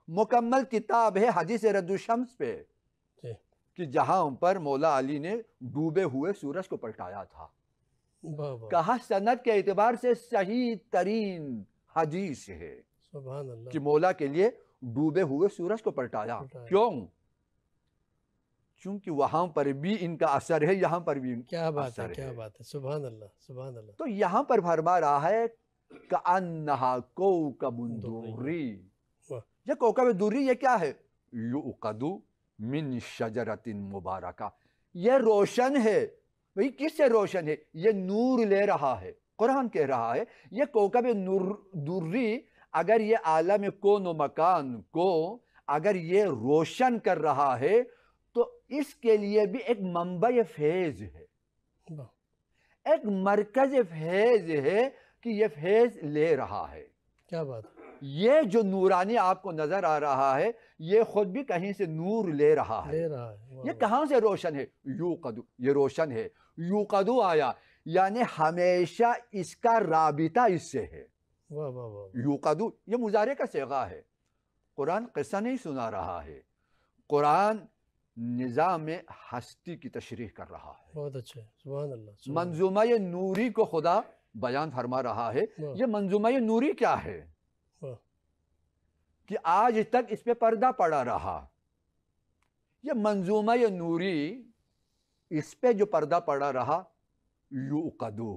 Speaker 1: مکمل کتاب ہے حدیث رد الشمس پہ، کہ جہاں پر مولا علی نے ڈوبے ہوئے سورج کو پلٹایا تھا۔ کہا سند کے اعتبار سے صحیح ترین حدیث ہے
Speaker 2: سبحان اللہ،
Speaker 1: کہ مولا کے لیے ڈوبے ہوئے سورج کو پلٹایا۔ کیوں؟ چونکہ وہاں پر بھی ان کا اثر ہے، یہاں پر بھی
Speaker 2: کیا بات ہے،
Speaker 1: اثر
Speaker 2: کیا
Speaker 1: ہے۔
Speaker 2: بات ہے، سبحان اللہ، سبحان اللہ۔
Speaker 1: تو یہاں پر فرما رہا ہے کأنہا کوکب
Speaker 2: دری،
Speaker 1: دری،
Speaker 2: واہ،
Speaker 1: یہ کوکب دری یہ کیا ہے؟ یؤقد من شجرۃ مبارکہ، یہ روشن ہے۔ بھئی کس سے روشن ہے؟ یہ نور لے رہا ہے۔ قرآن کہہ رہا ہے یہ کوکب دری اگر یہ عالم کون و مکان کو اگر یہ روشن کر رہا ہے تو اس کے لیے بھی ایک منبع فیض ہے،
Speaker 2: واہ،
Speaker 1: ایک مرکز فیض ہے کہ یہ فیض لے رہا ہے۔
Speaker 2: کیا بات ہے،
Speaker 1: یہ جو نورانی آپ کو نظر آ رہا ہے یہ خود بھی کہیں سے نور لے رہا ہے۔
Speaker 2: لے رہا ہے، واہ
Speaker 1: یہ
Speaker 2: واہ،
Speaker 1: کہاں سے روشن ہے؟ یوقدو، یہ روشن ہے۔ یوقدو آیا یعنی ہمیشہ اس کا رابطہ اس سے ہے۔
Speaker 2: واہ واہ واہ،
Speaker 1: یوقدو یہ مضارع کا صیغہ ہے۔ قرآن قصہ نہیں سنا رہا ہے، قرآن نظام ہستی کی تشریح کر رہا ہے۔
Speaker 2: بہت اچھا ہے، سبحان اللہ، سبحان
Speaker 1: منظومہ نوری کو خدا بیان فرما رہا ہے۔
Speaker 2: واہ،
Speaker 1: یہ منظومہ نوری کیا ہے
Speaker 2: واہ،
Speaker 1: کہ آج تک اس پہ پردہ پڑا رہا۔ یہ منظومہ نوری اس پہ جو پردہ پڑا رہا، یوقدو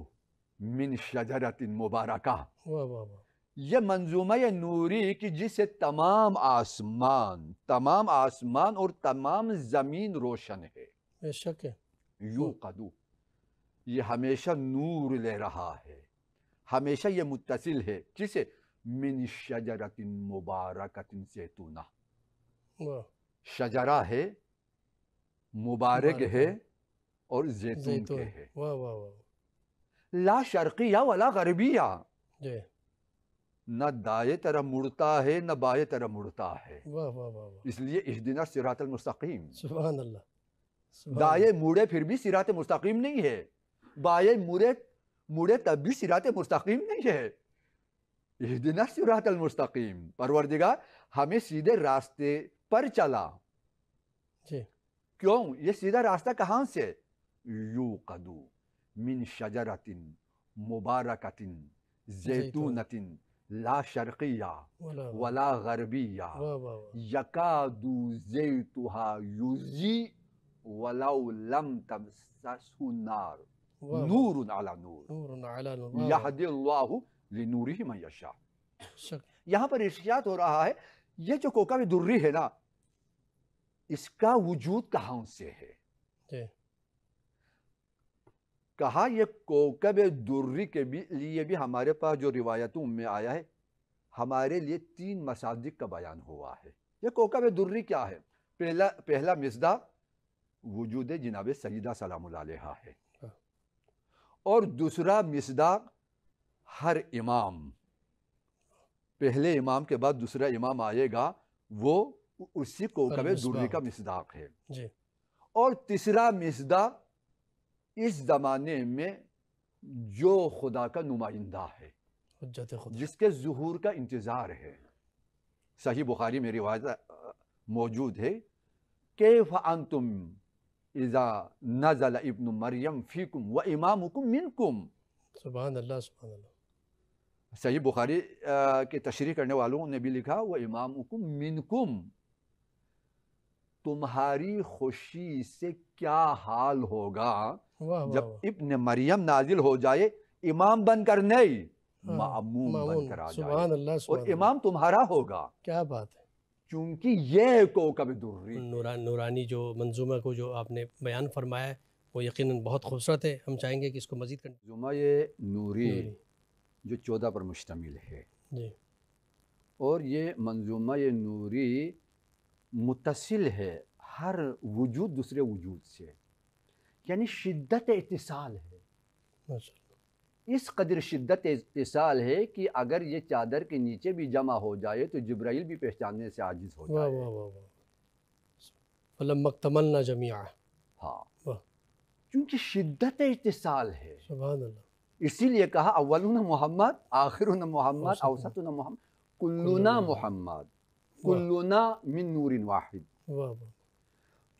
Speaker 1: من شجرۃ مبارکہ،
Speaker 2: واہ واہ واہ،
Speaker 1: یہ منظومہ نوری کی جس سے تمام آسمان اور تمام زمین روشن ہے۔
Speaker 2: بے شک ہے،
Speaker 1: یوقدو یہ ہمیشہ نور لے رہا ہے، ہمیشہ یہ متصل ہے کسے؟ من شجرۃ مبارکۃ زیتونہ،
Speaker 2: واہ،
Speaker 1: شجرہ ہے، مبارک
Speaker 2: مبارک
Speaker 1: ہے
Speaker 2: ہے،
Speaker 1: اور زیتون
Speaker 2: زیتون،
Speaker 1: کے ہے۔
Speaker 2: واہ واہ واہ،
Speaker 1: لا شرقیہ ولا غربیہ،
Speaker 2: جی،
Speaker 1: نہ دائیں طرف مڑتا ہے نہ بائیں طرف مڑتا ہے،
Speaker 2: واہ واہ واہ واہ،
Speaker 1: اس لیے اہدنا الصراط المستقیم۔
Speaker 2: سبحان اللہ، سبحان
Speaker 1: دائیں مڑے پھر بھی صراط مستقیم نہیں ہے، بائیں مڑے تب بھی صراط مستقیم نہیں ہے۔ اہدنا الصراط المستقیم، پروردگار ہمیں سیدھے راستے پر چلا۔
Speaker 2: جی،
Speaker 1: کیوں؟ یہ سیدھا راستہ کہاں سے؟ یوقدو من شجرۃ مبارکۃ زیتونۃ لا شرقیہ
Speaker 2: ولا
Speaker 1: ولا غربیہ
Speaker 2: واہ واہ واہ،
Speaker 1: یکاد زیتها یضیء ولو لم تمسسه النار
Speaker 2: واہ واہ،
Speaker 1: نور علی نور
Speaker 2: نور علی نور، واہ واہ،
Speaker 1: یہدی اللہ لنورہ من یشاء۔
Speaker 2: شک،
Speaker 1: یہاں پر ارشاد ہو رہا ہے یہ جو کوکب دری ہے نا، اس کا وجود کہاں سے ہے؟
Speaker 2: جی،
Speaker 1: کہا یہ کوکب دری کے لیے بھی ہمارے پاس جو روایتوں میں آیا ہے، ہمارے لیے 3 مصادق کا بیان ہوا ہے۔ یہ کوکب دری کیا ہے؟ پہلا مصداق وجود جناب سیدہ سلام اللہ علیہا ہے، اور دوسرا مصداق ہر امام، پہلے امام کے بعد دوسرا امام آئے گا وہ اسی کوکب دری کا مصداق ہے،
Speaker 2: جی،
Speaker 1: اور تیسرا مصداق اس زمانے میں جو خدا کا نمائندہ ہے،
Speaker 2: حجت خدا،
Speaker 1: جس کے ظہور کا انتظار ہے۔ صحیح بخاری میں روایت موجود ہے، کیف انتم اذا نزل ابن مریم فیکم و امامکم منکم۔
Speaker 2: سبحان اللہ، سبحان اللہ،
Speaker 1: صحیح بخاری کے تشریح کرنے والوں نے بھی لکھا وہ امامکم منکم، تمہاری خوشی سے کیا حال ہوگا
Speaker 2: واہ واہ
Speaker 1: جب
Speaker 2: واہ،
Speaker 1: ابن مریم نازل ہو جائے، امام بن کر نہیں
Speaker 2: ہاں،
Speaker 1: معموم بن
Speaker 2: مامون،
Speaker 1: کر آ جائے،
Speaker 2: سبحان اللہ،
Speaker 1: اور
Speaker 2: سبحان اللہ،
Speaker 1: امام تمہارا ہوگا،
Speaker 2: کیا بات ہے۔
Speaker 1: کیونکہ یہ کوکب دری
Speaker 2: نورانی جو منظومہ کو جو آپ نے بیان فرمایا ہے وہ یقیناً بہت خوبصورت ہے، ہم چاہیں گے کہ اس کو مزید کریں۔
Speaker 1: منظومہ نوری جو 14 پر مشتمل ہے،
Speaker 2: جی،
Speaker 1: اور یہ منظومہ نوری متصل ہے ہر وجود دوسرے وجود سے، یعنی شدت اتصال ہے،
Speaker 2: ماشاء اللہ،
Speaker 1: اس قدر شدت اتصال ہے کہ اگر یہ چادر کے نیچے بھی جمع ہو جائے تو جبرائیل بھی پہچاننے سے عاجز ہو
Speaker 2: واہ
Speaker 1: جائے۔
Speaker 2: واہ واہ واہ، فلما اکتملنا جمیعا،
Speaker 1: ہاں،
Speaker 2: واہ،
Speaker 1: کیونکہ شدت اتصال ہے،
Speaker 2: سبحان اللہ،
Speaker 1: اسی لیے کہا اولنا محمد، آخرنا محمد،
Speaker 2: اوسطنا
Speaker 1: اوسطنا محمد، کلنا محمد، کلنا من نور واحد۔
Speaker 2: واہ واہ،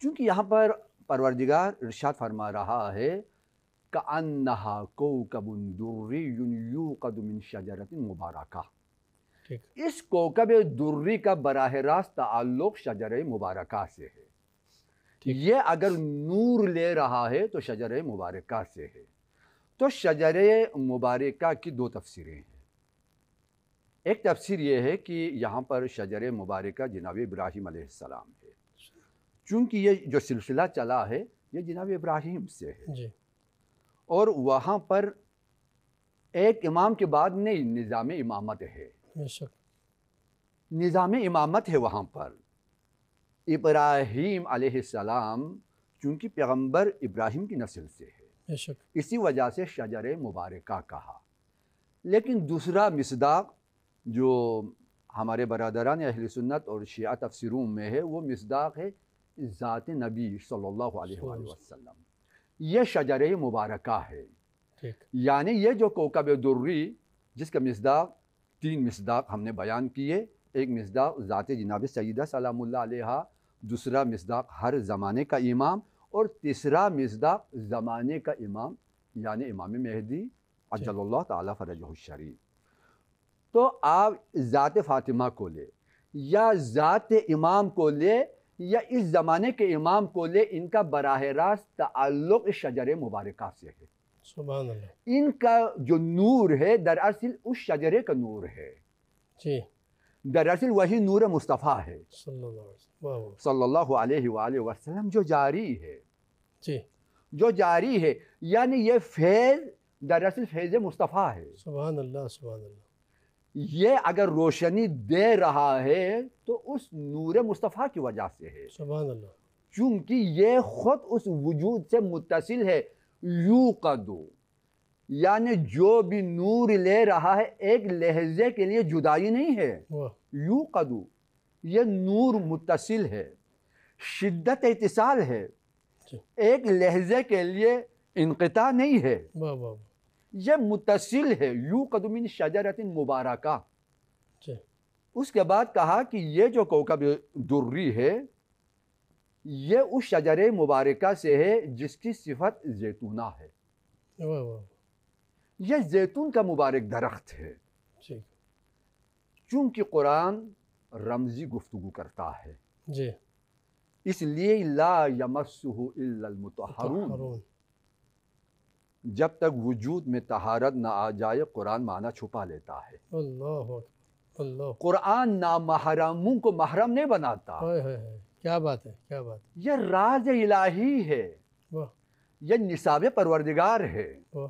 Speaker 1: چونکہ یہاں پر پروردگار ارشاد فرما رہا ہے کأنہا کوکب دری یوقد من شجرۃ مبارکہ،
Speaker 2: ٹھیک،
Speaker 1: اس کوکب دری کا براہ راست تعلق شجرہ مبارکہ سے ہے، یہ اگر نور لے رہا ہے تو شجر مبارکہ سے ہے. تو شجر مبارکہ کی دو تفسیریں ہیں. ایک تفسیر یہ ہے کہ یہاں پر شجر مبارکہ جناب ابراہیم علیہ السلام ہے، چونکہ یہ جو سلسلہ چلا ہے یہ جناب ابراہیم سے ہے
Speaker 2: جی
Speaker 1: اور وہاں پر ایک امام کے بعد نہیں نظام امامت ہے.
Speaker 2: بے شک
Speaker 1: نظام امامت ہے وہاں پر. ابراہیم علیہ السلام چونکہ پیغمبر ابراہیم کی نسل سے ہے،
Speaker 2: بے شک
Speaker 1: اسی وجہ سے شجر مبارکہ کہا. لیکن دوسرا مصداق جو ہمارے برادران اہل سنت اور شیعہ تفسیروں میں ہے وہ مصداق ہے ذات نبی صلی اللہ علیہ وآلہ وسلم. یہ شجر مبارکہ ہے.
Speaker 2: ٹھیک
Speaker 1: یعنی یہ جو کوکب دری جس کا مصداق 3 مصداق ہم نے بیان کیے، ایک مصداق ذات جناب سیدہ سلام اللہ علیہا، دوسرا مصداق ہر زمانے کا امام، اور تیسرا مصداق زمانے کا امام یعنی امام مہدی عجل اللہ تعالیٰ فرجہ الشریف. تو آپ ذات فاطمہ کو لے یا ذات امام کو لے یا اس زمانے کے امام کو لے، ان کا براہ راست تعلق اس شجر مبارکہ سے ہے.
Speaker 2: سبحان اللہ.
Speaker 1: ان کا جو نور ہے دراصل اس شجرے کا نور ہے.
Speaker 2: جی
Speaker 1: دراصل وہی نور مصطفیٰ ہے
Speaker 2: صلی اللہ علیہ وسلم. واہ واہ.
Speaker 1: صلی اللہ علیہ وآلہ وسلم جو جاری ہے،
Speaker 2: جی
Speaker 1: جو جاری ہے. یعنی یہ فیض دراصل فیض مصطفیٰ ہے.
Speaker 2: سبحان اللہ سبحان اللہ.
Speaker 1: یہ اگر روشنی دے رہا ہے تو اس نور مصطفیٰ کی وجہ سے ہے،
Speaker 2: سبحان اللہ.
Speaker 1: چونکہ یہ خود اس وجود سے متصل ہے. یوقدو یعنی جو بھی نور لے رہا ہے ایک لحظے کے لیے جدائی نہیں ہے.
Speaker 2: واہ
Speaker 1: یوقدو یہ نور متصل ہے، شدت اتصال ہے،
Speaker 2: جی
Speaker 1: ایک لحظے کے لیے انقطاع نہیں ہے،
Speaker 2: واہ واہ.
Speaker 1: یہ متصل ہے. یوقد من شجرۃ مبارکہ.
Speaker 2: جی
Speaker 1: اس کے بعد کہا کہ یہ جو کوکب دری ہے یہ اس شجر مبارکہ سے ہے جس کی صفت زیتونہ ہے.
Speaker 2: واہ واہ.
Speaker 1: یہ زیتون کا مبارک درخت ہے.
Speaker 2: جی
Speaker 1: چونکہ قرآن رمزی گفتگو کرتا ہے
Speaker 2: جی
Speaker 1: اس لیے لا یمسہ الا المطہرون.
Speaker 2: ہارون.
Speaker 1: جب تک وجود میں طہارت نہ آ جائے قرآن معنی چھپا لیتا ہے.
Speaker 2: اللہ اکبر. اللہ.
Speaker 1: قرآن نامحرموں کو محرم نہیں بناتا.
Speaker 2: ہائے ہائے ہائے. کیا بات ہے کیا بات ہے.
Speaker 1: یہ راز الہی ہے،
Speaker 2: واہ
Speaker 1: یہ نصاب پروردگار ہے،
Speaker 2: واہ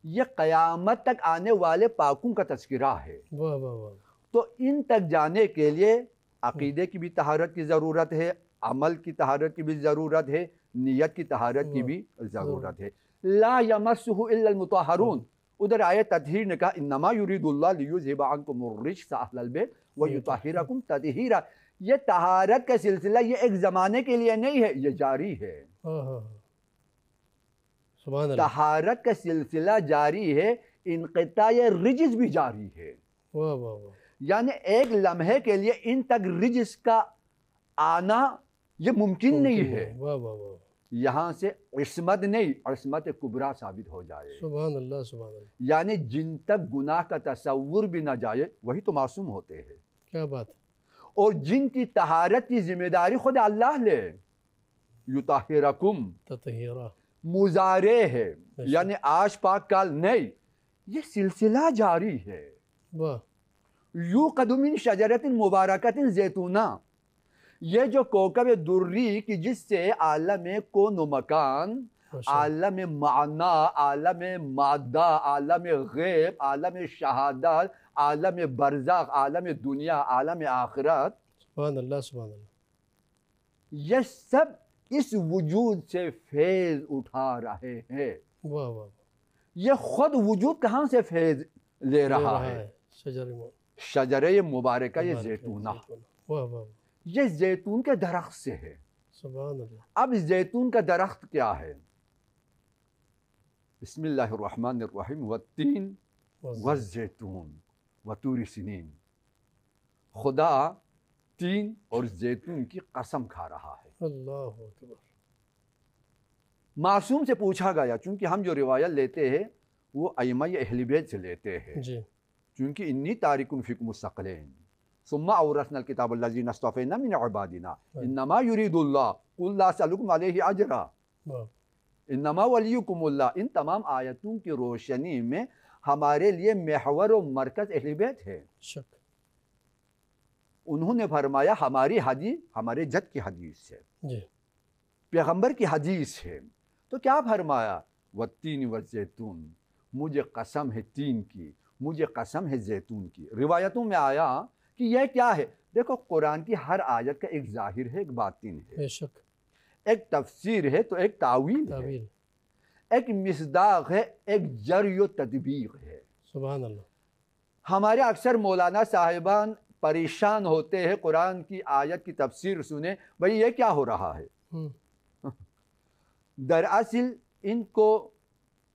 Speaker 1: یہ قیامت تک آنے والے پاکوں کا تذکرہ ہے.
Speaker 2: واہ واہ واہ.
Speaker 1: تو ان تک جانے کے لیے عقیدے کی بھی طہارت کی ضرورت ہے، عمل کی طہارت کی بھی ضرورت ہے، نیت کی طہارت کی بھی ضرورت ہے. لا یمسہ الا المطہرون. ادھر آئے تطہیر نے کہا انما یرید اللہ لیذھب عنکم الرجس اہل البیت ویطہرکم تطہیرا. یہ طہارت کا سلسلہ یہ ایک زمانے کے لیے نہیں ہے، یہ جاری ہے.
Speaker 2: ہاں ہاں. سبحان اللہ.
Speaker 1: طہارت کا سلسلہ جاری ہے، انقطاع رجس بھی جاری ہے.
Speaker 2: واہ واہ واہ.
Speaker 1: یعنی ایک لمحے کے لیے ان تک رجس کا آنا یہ ممکن نہیں ہے.
Speaker 2: واہ واہ واہ.
Speaker 1: یہاں سے عصمت نہیں، عصمت کبریٰ ثابت ہو جائے.
Speaker 2: سبحان اللہ سبحان اللہ.
Speaker 1: یعنی جن تک گناہ کا تصور بھی نہ جائے وہی تو معصوم ہوتے ہیں.
Speaker 2: کیا بات ہے.
Speaker 1: اور جن کی طہارت کی ذمہ داری خود اللہ لے. یطہرکم
Speaker 2: تطہیرا.
Speaker 1: مضارع ہے یعنی آج پاک کال نہیں، یہ سلسلہ جاری ہے.
Speaker 2: واہ.
Speaker 1: یوقد من شجرۃ مبارکۃ زیتونہ. یہ جو کوکب دری کی جس سے عالم کون و مکان، عالم معنی، عالم مادہ، عالم غیب، عالم شہادت، عالم برزخ، عالم دنیا، عالم آخرت،
Speaker 2: سبحان اللہ سبحان اللہ.
Speaker 1: یہ سب اس وجود سے فیض اٹھا رہے ہیں.
Speaker 2: واہ واہ.
Speaker 1: یہ خود وجود کہاں سے فیض لے رہا ہے؟ شجر مبارکہ یہ زیتونہ.
Speaker 2: واہ واہ.
Speaker 1: یہ زیتون کے درخت سے ہے.
Speaker 2: سبحان اللہ.
Speaker 1: اب زیتون کا درخت کیا ہے؟ بسم اللہ الرحمن الرحیم والتین والزیتون وطور سنین. خدا تین اور زیتون کی قسم کھا رہا ہے.
Speaker 2: اللہ اکبر.
Speaker 1: معصوم سے پوچھا گیا، چونکہ ہم جو روایت لیتے ہیں وہ ائمہ اہل بیت سے لیتے ہیں،
Speaker 2: جی
Speaker 1: چونکہ انی تارکن فیکم الثقلین، ثم اورثنا الکتاب الذین اصطفینا من عبادنا انما یرید اللہ قل لا اسألکم علیہ اجرا انما ولیکم اللہ. ان تمام آیتوں کی روشنی میں ہمارے لیے محور و مرکز اہل بیت ہے.
Speaker 2: شک.
Speaker 1: انہوں نے فرمایا ہماری حدیث ہمارے جد کی حدیث ہے,
Speaker 2: جی.
Speaker 1: پیغمبر کی حدیث ہے. تو کیا فرمایا؟ والتین والزیتون, مجھے قسم ہے تین کی, مجھے قسم ہے زیتون کی. روایتوں میں آیا کہ یہ کیا ہے؟ دیکھو قرآن کی ہر آیت کا ایک ظاہر ہے, ایک باطن ہے,
Speaker 2: بے شک.
Speaker 1: ایک تفسیر ہے تو ایک تعویل ہے, ایک مصداق ہے, ایک جری و تطبیق ہے.
Speaker 2: سبحان اللہ.
Speaker 1: ہمارے اکثر مولانا صاحبان پریشان ہوتے ہیں قرآن کی آیت کی تفسیر سنیں, بھئی یہ کیا ہو رہا ہے. دراصل ان کو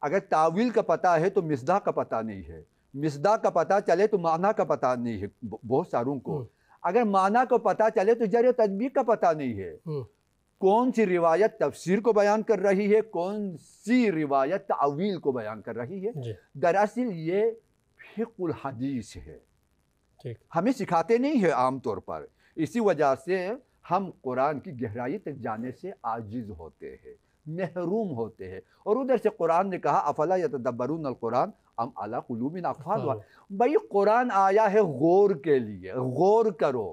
Speaker 1: اگر تعویل کا پتہ ہے تو مصداق کا پتہ نہیں ہے, مصداق کا پتہ چلے تو معنی کا پتہ نہیں ہے بہت ساروں کو, اگر معنی کو پتہ چلے تو جری و تطبیق کا پتہ نہیں ہے. کون سی روایت تفسیر کو بیان کر رہی ہے, کون سی روایت تعویل کو بیان کر رہی ہے. دراصل یہ فقہ الحدیث ہے, ہمیں سکھاتے نہیں ہیں عام طور پر. اسی وجہ سے ہم قرآن کی گہرائی تک جانے سے عاجز ہوتے ہیں, محروم ہوتے ہیں. اور ادھر سے قرآن نے کہا افلا یتدبرون القرآن ام علی قلوب اقفالها. بھائی قرآن آیا ہے غور کے لیے, غور کرو.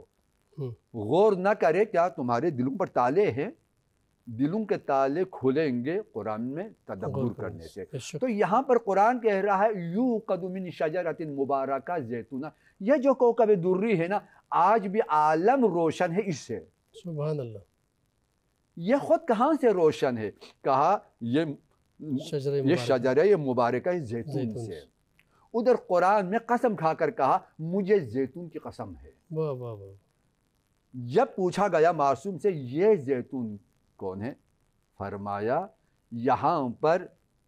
Speaker 1: غور نہ کرے کیا تمہارے دلوں پر تالے ہیں؟ دلوں کے تالے کھلیں گے قرآن میں تدبر کرنے سے. تو یہاں پر قرآن کہہ رہا ہے یوقد من شجرۃ مبارکہ زیتونہ, یہ جو کوکب دری ہے نا آج بھی عالم روشن ہے اس سے.
Speaker 2: سبحان اللہ.
Speaker 1: یہ خود کہاں سے روشن ہے؟ کہا یہ شجرہ مبارکہ زیتون سے. ادھر قرآن میں قسم کھا کر کہا مجھے زیتون کی قسم ہے.
Speaker 2: واہ واہ واہ.
Speaker 1: جب پوچھا گیا معصوم سے یہ زیتون کون ہے, فرمایا یہاں پر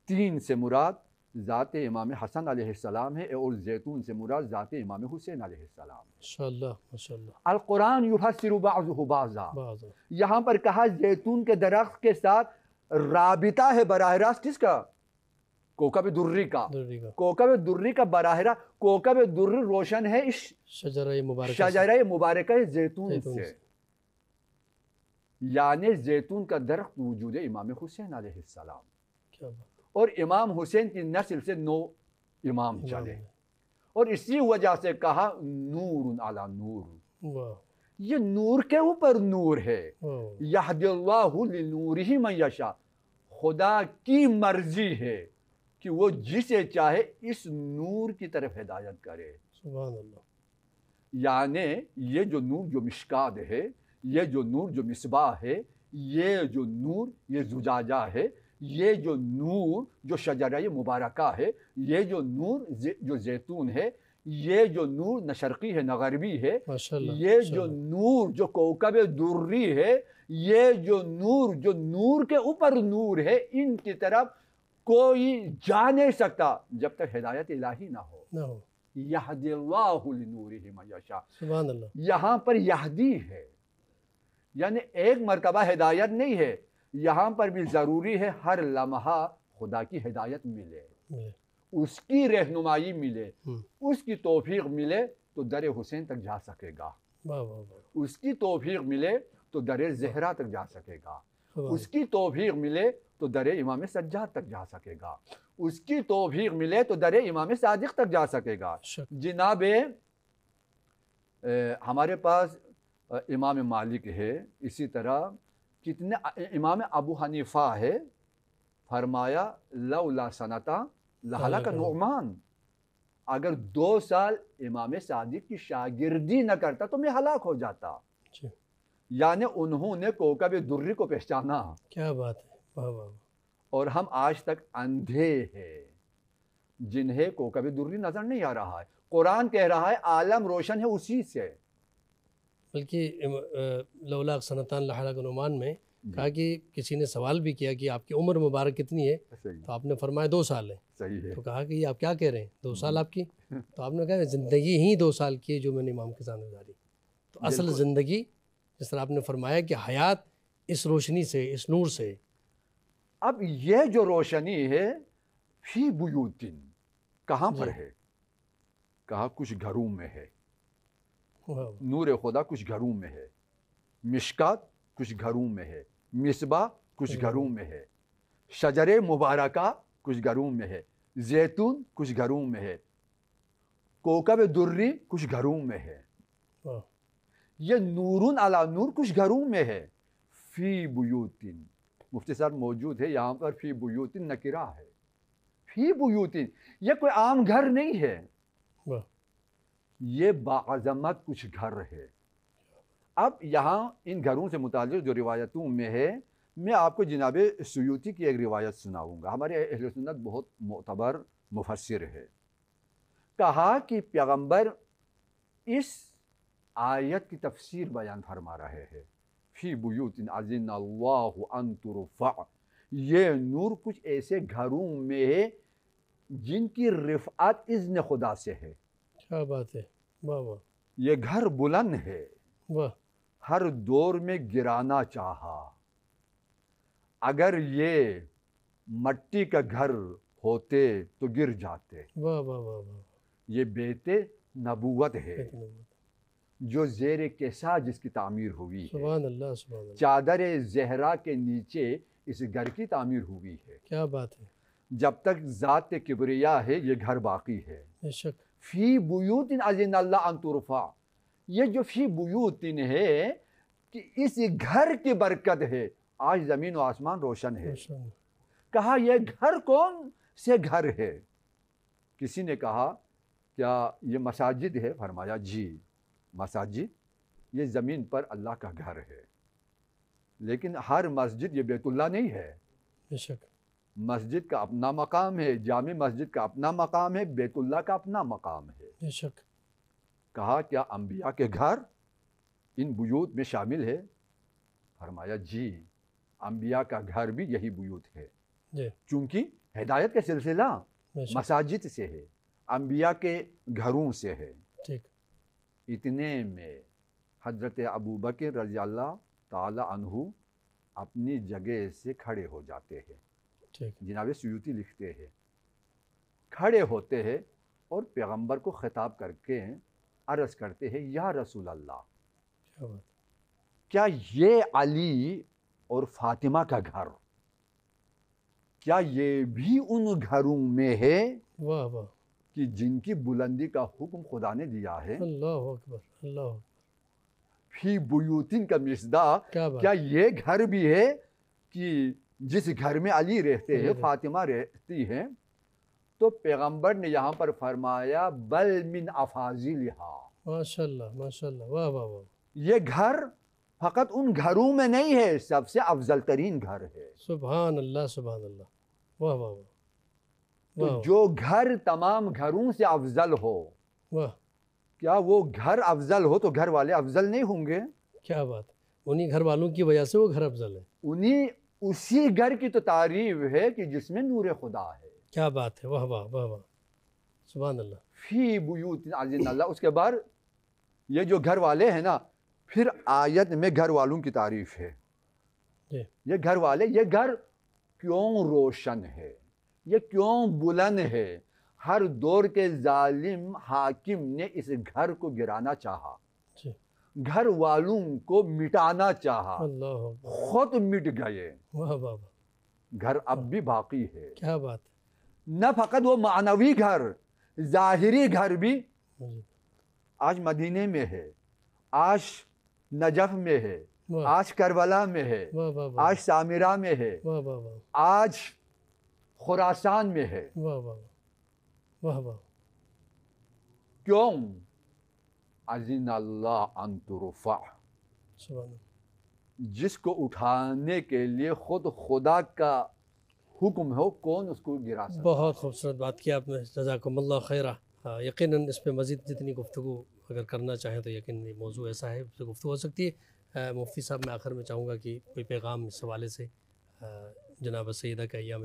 Speaker 1: تین سے مراد ذات امام حسن علیہ السلام ہے اور زیتون سے مراد ذات امام حسین علیہ السلام.
Speaker 2: ماشاءاللہ ماشاءاللہ.
Speaker 1: القرآن یفسر بعضہ بعضا. یہاں پر کہا زیتون کے درخت کے ساتھ رابطہ ہے براہ راست کس کا؟ کوکب دری کا. کوکب دری کا براہ راست, کوکب دری روشن ہے اس شجرہ مبارکہ زیتون سے. یعنی زیتون کا درخت وجود امام حسین علیہ السلام, اور امام حسین کی نسل سے 9 امام چلے, اور اسی وجہ سے کہا نور علی نور. یہ نور کے اوپر نور ہے. یہدی اللہ لنورہ من یشاء, خدا کی مرضی ہے کہ وہ جسے چاہے اس نور کی طرف ہدایت کرے.
Speaker 2: سبحان اللہ.
Speaker 1: یعنی یہ جو نور جو مشکات ہے, یہ جو نور جو مصباح ہے, یہ جو نور یہ زجاجہ ہے, یہ جو نور جو شجرہ مبارکہ ہے, یہ جو نور جو زیتون ہے, یہ جو نور نہ شرقی ہے نہ غربی ہے, یہ جو نور جو کوکب دری ہے, یہ جو نور کے اوپر نور ہے, ان کی طرف کوئی جا نہیں سکتا جب تک ہدایت الہی نہ ہو. یہدی اللہ لنورہ من یشاء. سبحان اللہ. یہاں پر یہدی ہے, یعنی ایک مرتبہ ہدایت نہیں ہے, یہاں پر بھی ضروری ہے ہر لمحہ خدا کی ہدایت ملے, اس کی رہنمائی ملے, اس کی توفیق ملے تو در حسین تک جا سکے گا, اس کی توفیق ملے تو در زہرا تک جا سکے گا, اس کی توفیق ملے تو در امام سجاد تک جا سکے گا, اس کی توفیق ملے تو در امام صادق تک جا سکے گا. جناب ہمارے پاس امام مالک ہے, اسی طرح کتنے امام ابو حنیفہ ہے, فرمایا لولا سنتا لہلک نعمان, اگر 2 سال امام صادق کی شاگردی نہ کرتا تو میں ہلاک ہو جاتا. یعنی انہوں نے کوکب دری کو پہچانا. کیا بات ہے. اور ہم آج تک اندھے ہیں جنہیں کوکب دری نظر نہیں آ رہا ہے. قرآن کہہ رہا ہے عالم روشن ہے اسی سے.
Speaker 2: بلکہ لولا سنتان لحلق نعمان میں کہا کہ کسی نے سوال بھی کیا کہ آپ کی عمر مبارک کتنی ہے, تو آپ نے فرمایا 2 سال ہے. تو کہا کہ یہ آپ کیا کہہ رہے ہیں, 2 سال آپ کی؟ تو آپ نے کہا زندگی ہی 2 سال کی ہے جو میں نے امام کے سامنے گزاری. تو اصل زندگی جس طرح آپ نے فرمایا کہ حیات اس روشنی سے, اس نور سے.
Speaker 1: اب یہ جو روشنی ہے فی بیوتن, کہاں پر ہے؟ کہا کچھ گھروں میں ہے. نور خدا کچھ گھروں میں ہے، مشکات کچھ گھروں میں ہے، مصباح کچھ گھروں میں ہے، شجر مبارکہ کچھ گھروں میں ہے، زیتون کچھ گھروں میں ہے، کوکب دری کچھ گھروں میں ہے، یہ نورن علی نور کچھ گھروں میں ہے، فی بیوتن، مفتی صاحب موجود ہے یہاں پر، فی بیوتن نکرہ ہے، فی بیوتن یہ کوئی عام گھر نہیں ہے، یہ باعظمت کچھ گھر ہے۔ اب یہاں ان گھروں سے متعلق جو روایتوں میں ہے، میں آپ کو جناب سیوطی کی ایک روایت سناؤں گا، ہمارے اہل سنت بہت معتبر مفسر ہے۔ کہا کہ پیغمبر اس آیت کی تفسیر بیان فرما رہے ہیں، فی بیوت اذن اللہ ان ترفع، یہ نور کچھ ایسے گھروں میں ہے جن کی رفعت اذن خدا سے ہے۔
Speaker 2: کیا بات ہے، واہ واہ،
Speaker 1: یہ گھر بلند ہے،
Speaker 2: واہ،
Speaker 1: ہر دور میں گرانا چاہا، اگر یہ مٹی کا گھر ہوتے تو گر جاتے،
Speaker 2: واہ واہ واہ واہ،
Speaker 1: یہ بیت نبوت ہے جو زیر کیسا جس کی تعمیر ہوئی ہے،
Speaker 2: سبحان اللہ سبحان اللہ،
Speaker 1: چادر زہرا کے نیچے اس گھر کی تعمیر ہوئی ہے،
Speaker 2: کیا بات ہے،
Speaker 1: جب تک ذات کبریا ہے یہ گھر باقی ہے۔
Speaker 2: بے شک،
Speaker 1: فی بیوت اذن اللہ ان ترفع، یہ جو فی بیوت ہے کہ اس گھر کی برکت ہے، آج زمین و آسمان روشن ہے۔ کہا یہ گھر کون سے گھر ہے؟ کسی نے کہا کیا یہ مساجد ہے؟ فرمایا جی مساجد یہ زمین پر اللہ کا گھر ہے، لیکن ہر مسجد یہ بیت اللہ نہیں ہے،
Speaker 2: بے شک،
Speaker 1: مسجد کا اپنا مقام ہے، جامع مسجد کا اپنا مقام ہے، بیت اللہ کا اپنا مقام ہے۔
Speaker 2: بے شک،
Speaker 1: کہا کیا انبیاء کے گھر ان بیوت میں شامل ہے؟ فرمایا جی انبیاء کا گھر بھی یہی بیوت ہے،
Speaker 2: جی،
Speaker 1: چونکہ ہدایت کا سلسلہ
Speaker 2: بے شک،
Speaker 1: مساجد سے ہے، انبیاء کے گھروں سے ہے۔
Speaker 2: ٹھیک،
Speaker 1: اتنے میں حضرت ابوبکر رضی اللہ تعالی عنہ اپنی جگہ سے کھڑے ہو جاتے ہیں،
Speaker 2: ٹھیک،
Speaker 1: جناب سیوطی لکھتے ہیں، کھڑے ہوتے ہیں اور پیغمبر کو خطاب کر کے عرض کرتے ہیں، یا رسول اللہ،
Speaker 2: کیا بات،
Speaker 1: کیا یہ علی اور فاطمہ کا گھر، کیا یہ بھی ان گھروں میں ہے
Speaker 2: واہ واہ،
Speaker 1: کہ جن کی بلندی کا حکم خدا نے دیا ہے؟
Speaker 2: اللہ اکبر، اللہ اکبر،
Speaker 1: فی بیوتن کا مصداق،
Speaker 2: کیا بات،
Speaker 1: کیا یہ گھر بھی ہے کہ جس گھر میں علی رہتے ہیں، فاطمہ رہتی ہیں؟ تو پیغمبر نے یہاں پر فرمایا بل من افاضلھا،
Speaker 2: ماشاء اللہ ماشاء اللہ، واہ واہ واہ،
Speaker 1: یہ گھر فقط ان گھروں میں نہیں ہے، سب سے افضل ترین گھر ہے۔
Speaker 2: سبحان اللہ سبحان اللہ، واہ واہ واہ،
Speaker 1: تو
Speaker 2: واہ
Speaker 1: جو گھر تمام گھروں سے افضل ہو،
Speaker 2: واہ،
Speaker 1: کیا وہ گھر افضل ہو تو گھر والے افضل نہیں ہوں گے؟
Speaker 2: کیا بات، انہی گھر والوں کی وجہ سے وہ گھر افضل ہے،
Speaker 1: اسی گھر کی تو تعریف ہے کہ جس میں نور خدا ہے۔
Speaker 2: کیا بات ہے، واہ واہ واہ واہ، سبحان اللہ،
Speaker 1: فی بیوت اذن اللہ، اس کے بعد یہ جو گھر والے ہیں نا، پھر آیت میں گھر والوں کی تعریف ہے،
Speaker 2: جی،
Speaker 1: یہ گھر والے، یہ گھر کیوں روشن ہے، یہ کیوں بلند ہے؟ ہر دور کے ظالم حاکم نے اس گھر کو گرانا چاہا،
Speaker 2: جی،
Speaker 1: گھر والوں کو مٹانا چاہا،
Speaker 2: اللہ اکبر،
Speaker 1: خود مٹ گئے،
Speaker 2: واہ واہ واہ،
Speaker 1: گھر اب بھی باقی ہے،
Speaker 2: کیا بات
Speaker 1: نہ فقط وہ معنوی گھر، ظاہری گھر بھی
Speaker 2: ہے، جی،
Speaker 1: آج مدینے میں ہے، آج نجف میں ہے،
Speaker 2: واہ
Speaker 1: آج کربلا میں ہے،
Speaker 2: واہ واہ واہ،
Speaker 1: آج سامرہ میں ہے،
Speaker 2: واہ واہ واہ،
Speaker 1: آج خراسان میں ہے۔
Speaker 2: واہ واہ واہ واہ،
Speaker 1: کیوں؟ اذن اللہ ان ترفع،
Speaker 2: سبحان اللہ،
Speaker 1: جس کو اٹھانے کے لیے خود خدا کا حکم ہو، کون اس کو گرا سکتا؟
Speaker 2: بہت خوبصورت بات کی آپ نے، جزاکم اللہ خیرہ۔ یقیناً اس پہ مزید جتنی گفتگو اگر کرنا چاہیں تو یقیناً یہ موضوع ایسا ہے، اس پہ گفتگو ہو سکتی ہے۔ مفتی صاحب میں آخر میں چاہوں گا کہ کوئی پیغام اس حوالے سے جناب سیدہ کا ایام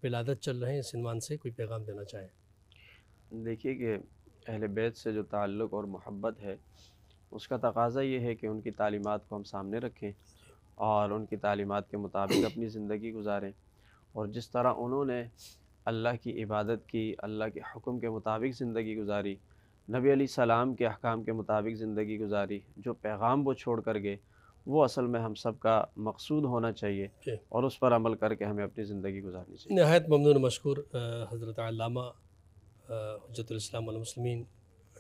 Speaker 2: ولادت چل رہے ہیں اس عنوان سے کوئی پیغام دینا چاہیں۔
Speaker 3: دیکھیے کہ اہل بیت سے جو تعلق اور محبت ہے، اس کا تقاضا یہ ہے کہ ان کی تعلیمات کو ہم سامنے رکھیں اور ان کی تعلیمات کے مطابق اپنی زندگی گزاریں، اور جس طرح انہوں نے اللہ کی عبادت کی، اللہ کے حکم کے مطابق زندگی گزاری، نبی علیہ السلام کے احکام کے مطابق زندگی گزاری، جو پیغام وہ چھوڑ کر گئے وہ اصل میں ہم سب کا مقصود ہونا چاہیے اور اس پر عمل کر کے ہمیں اپنی زندگی گزارنی چاہیے۔
Speaker 2: نہایت ممنون مشکور حضرت علامہ حجت الاسلام والمسلمین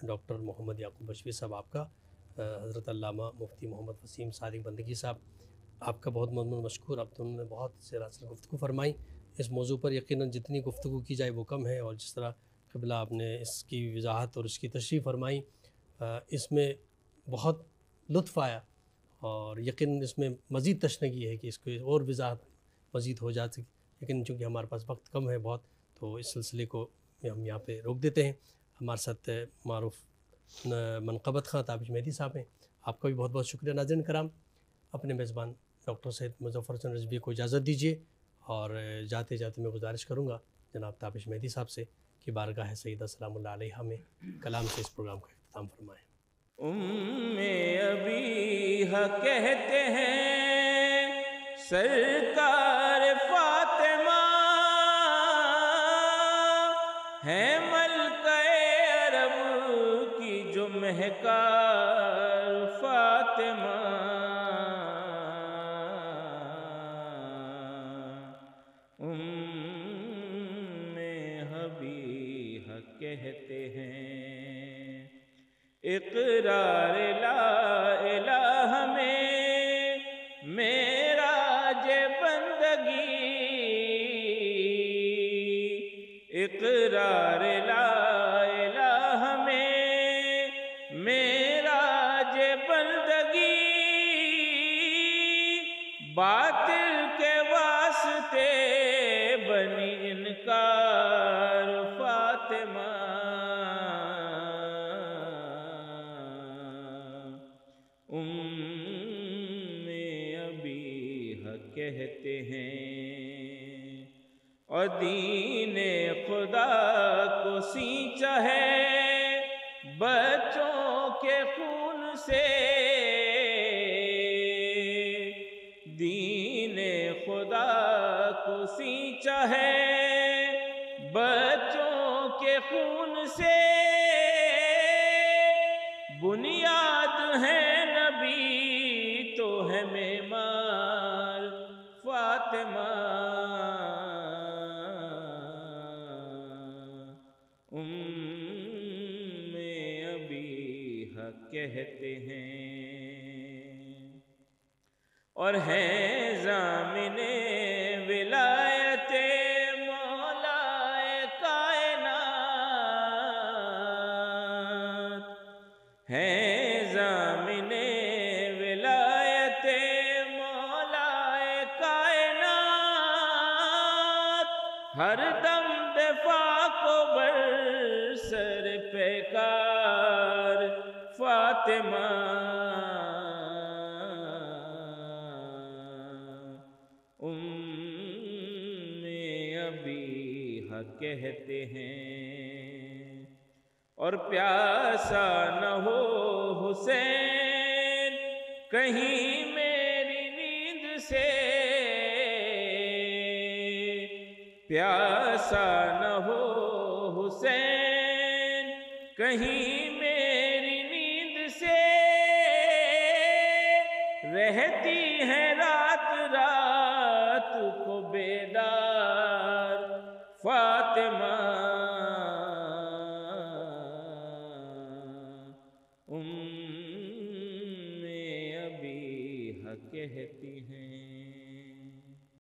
Speaker 2: ڈاکٹر محمد یعقوب بشوی صاحب آپ کا، حضرت علامہ مفتی محمد وسیم صادق بندگی صاحب آپ کا بہت ممنون مشکور۔ اب تو انہوں نے بہت سے راسل گفتگو فرمائی اس موضوع پر، یقیناً جتنی گفتگو کی جائے وہ کم ہے، اور جس طرح قبلہ آپ نے اس کی وضاحت اور اس کی تشریح فرمائی، اس میں بہت لطف آیا، اور یقیناً اس میں مزید تشنگی ہے کہ اس کو اور وضاحت مزید ہو جا سکے، لیکن چونکہ ہمارے پاس وقت کم ہے بہت، تو اس سلسلے کو ہم یہاں پہ روک دیتے ہیں۔ ہمارے ساتھ معروف منقبت خاں تابش مہدی صاحب ہیں، آپ کا بھی بہت بہت شکریہ۔ ناظرین کرام، اپنے میزبان ڈاکٹر سید مظفر حسن رضوی کو اجازت دیجیے، اور جاتے جاتے میں گزارش کروں گا جناب تابش مہدی صاحب سے کہ بارگاہ سیدہ سلام اللہ علیہا میں کلام سے اس پروگرام کا اختتام فرمائیں۔
Speaker 4: ابیہ کہتے ہیں سرکار فاطمہ، ہے ملکہ عرب کی جو مہکار فاطمہ، حبیہ کہتے ہیں اقرار لا الہ میں معراج بندگی، اقرار لا الہ میں معراج بندگی، باطل کے واسطے بنی انکار فاطمہ، ابیہ کہتے ہیں، اور دین خدا کو سینچا ہے بچوں کے خون سے، دین خدا کو سینچا ہے بچوں کے خون سے، بنیاد ہے نبی تو ہے معمار فاطمہ، ابیہ کہتے ہیں، اور ہیں ضامن ولایت مولا کائنات، ہیں ضامن ولایت مولا کائنات، ہر دم دفاع کو بر سر پیکار فاطمہ، ابیہ کہتے ہیں، اور پیاسا نہ ہو حسین کہیں میری نیند سے، پیاسا نہ ہو حسین کہیں میری نیند سے، رہتی ہے رات رات کو بیدار فاطمہ،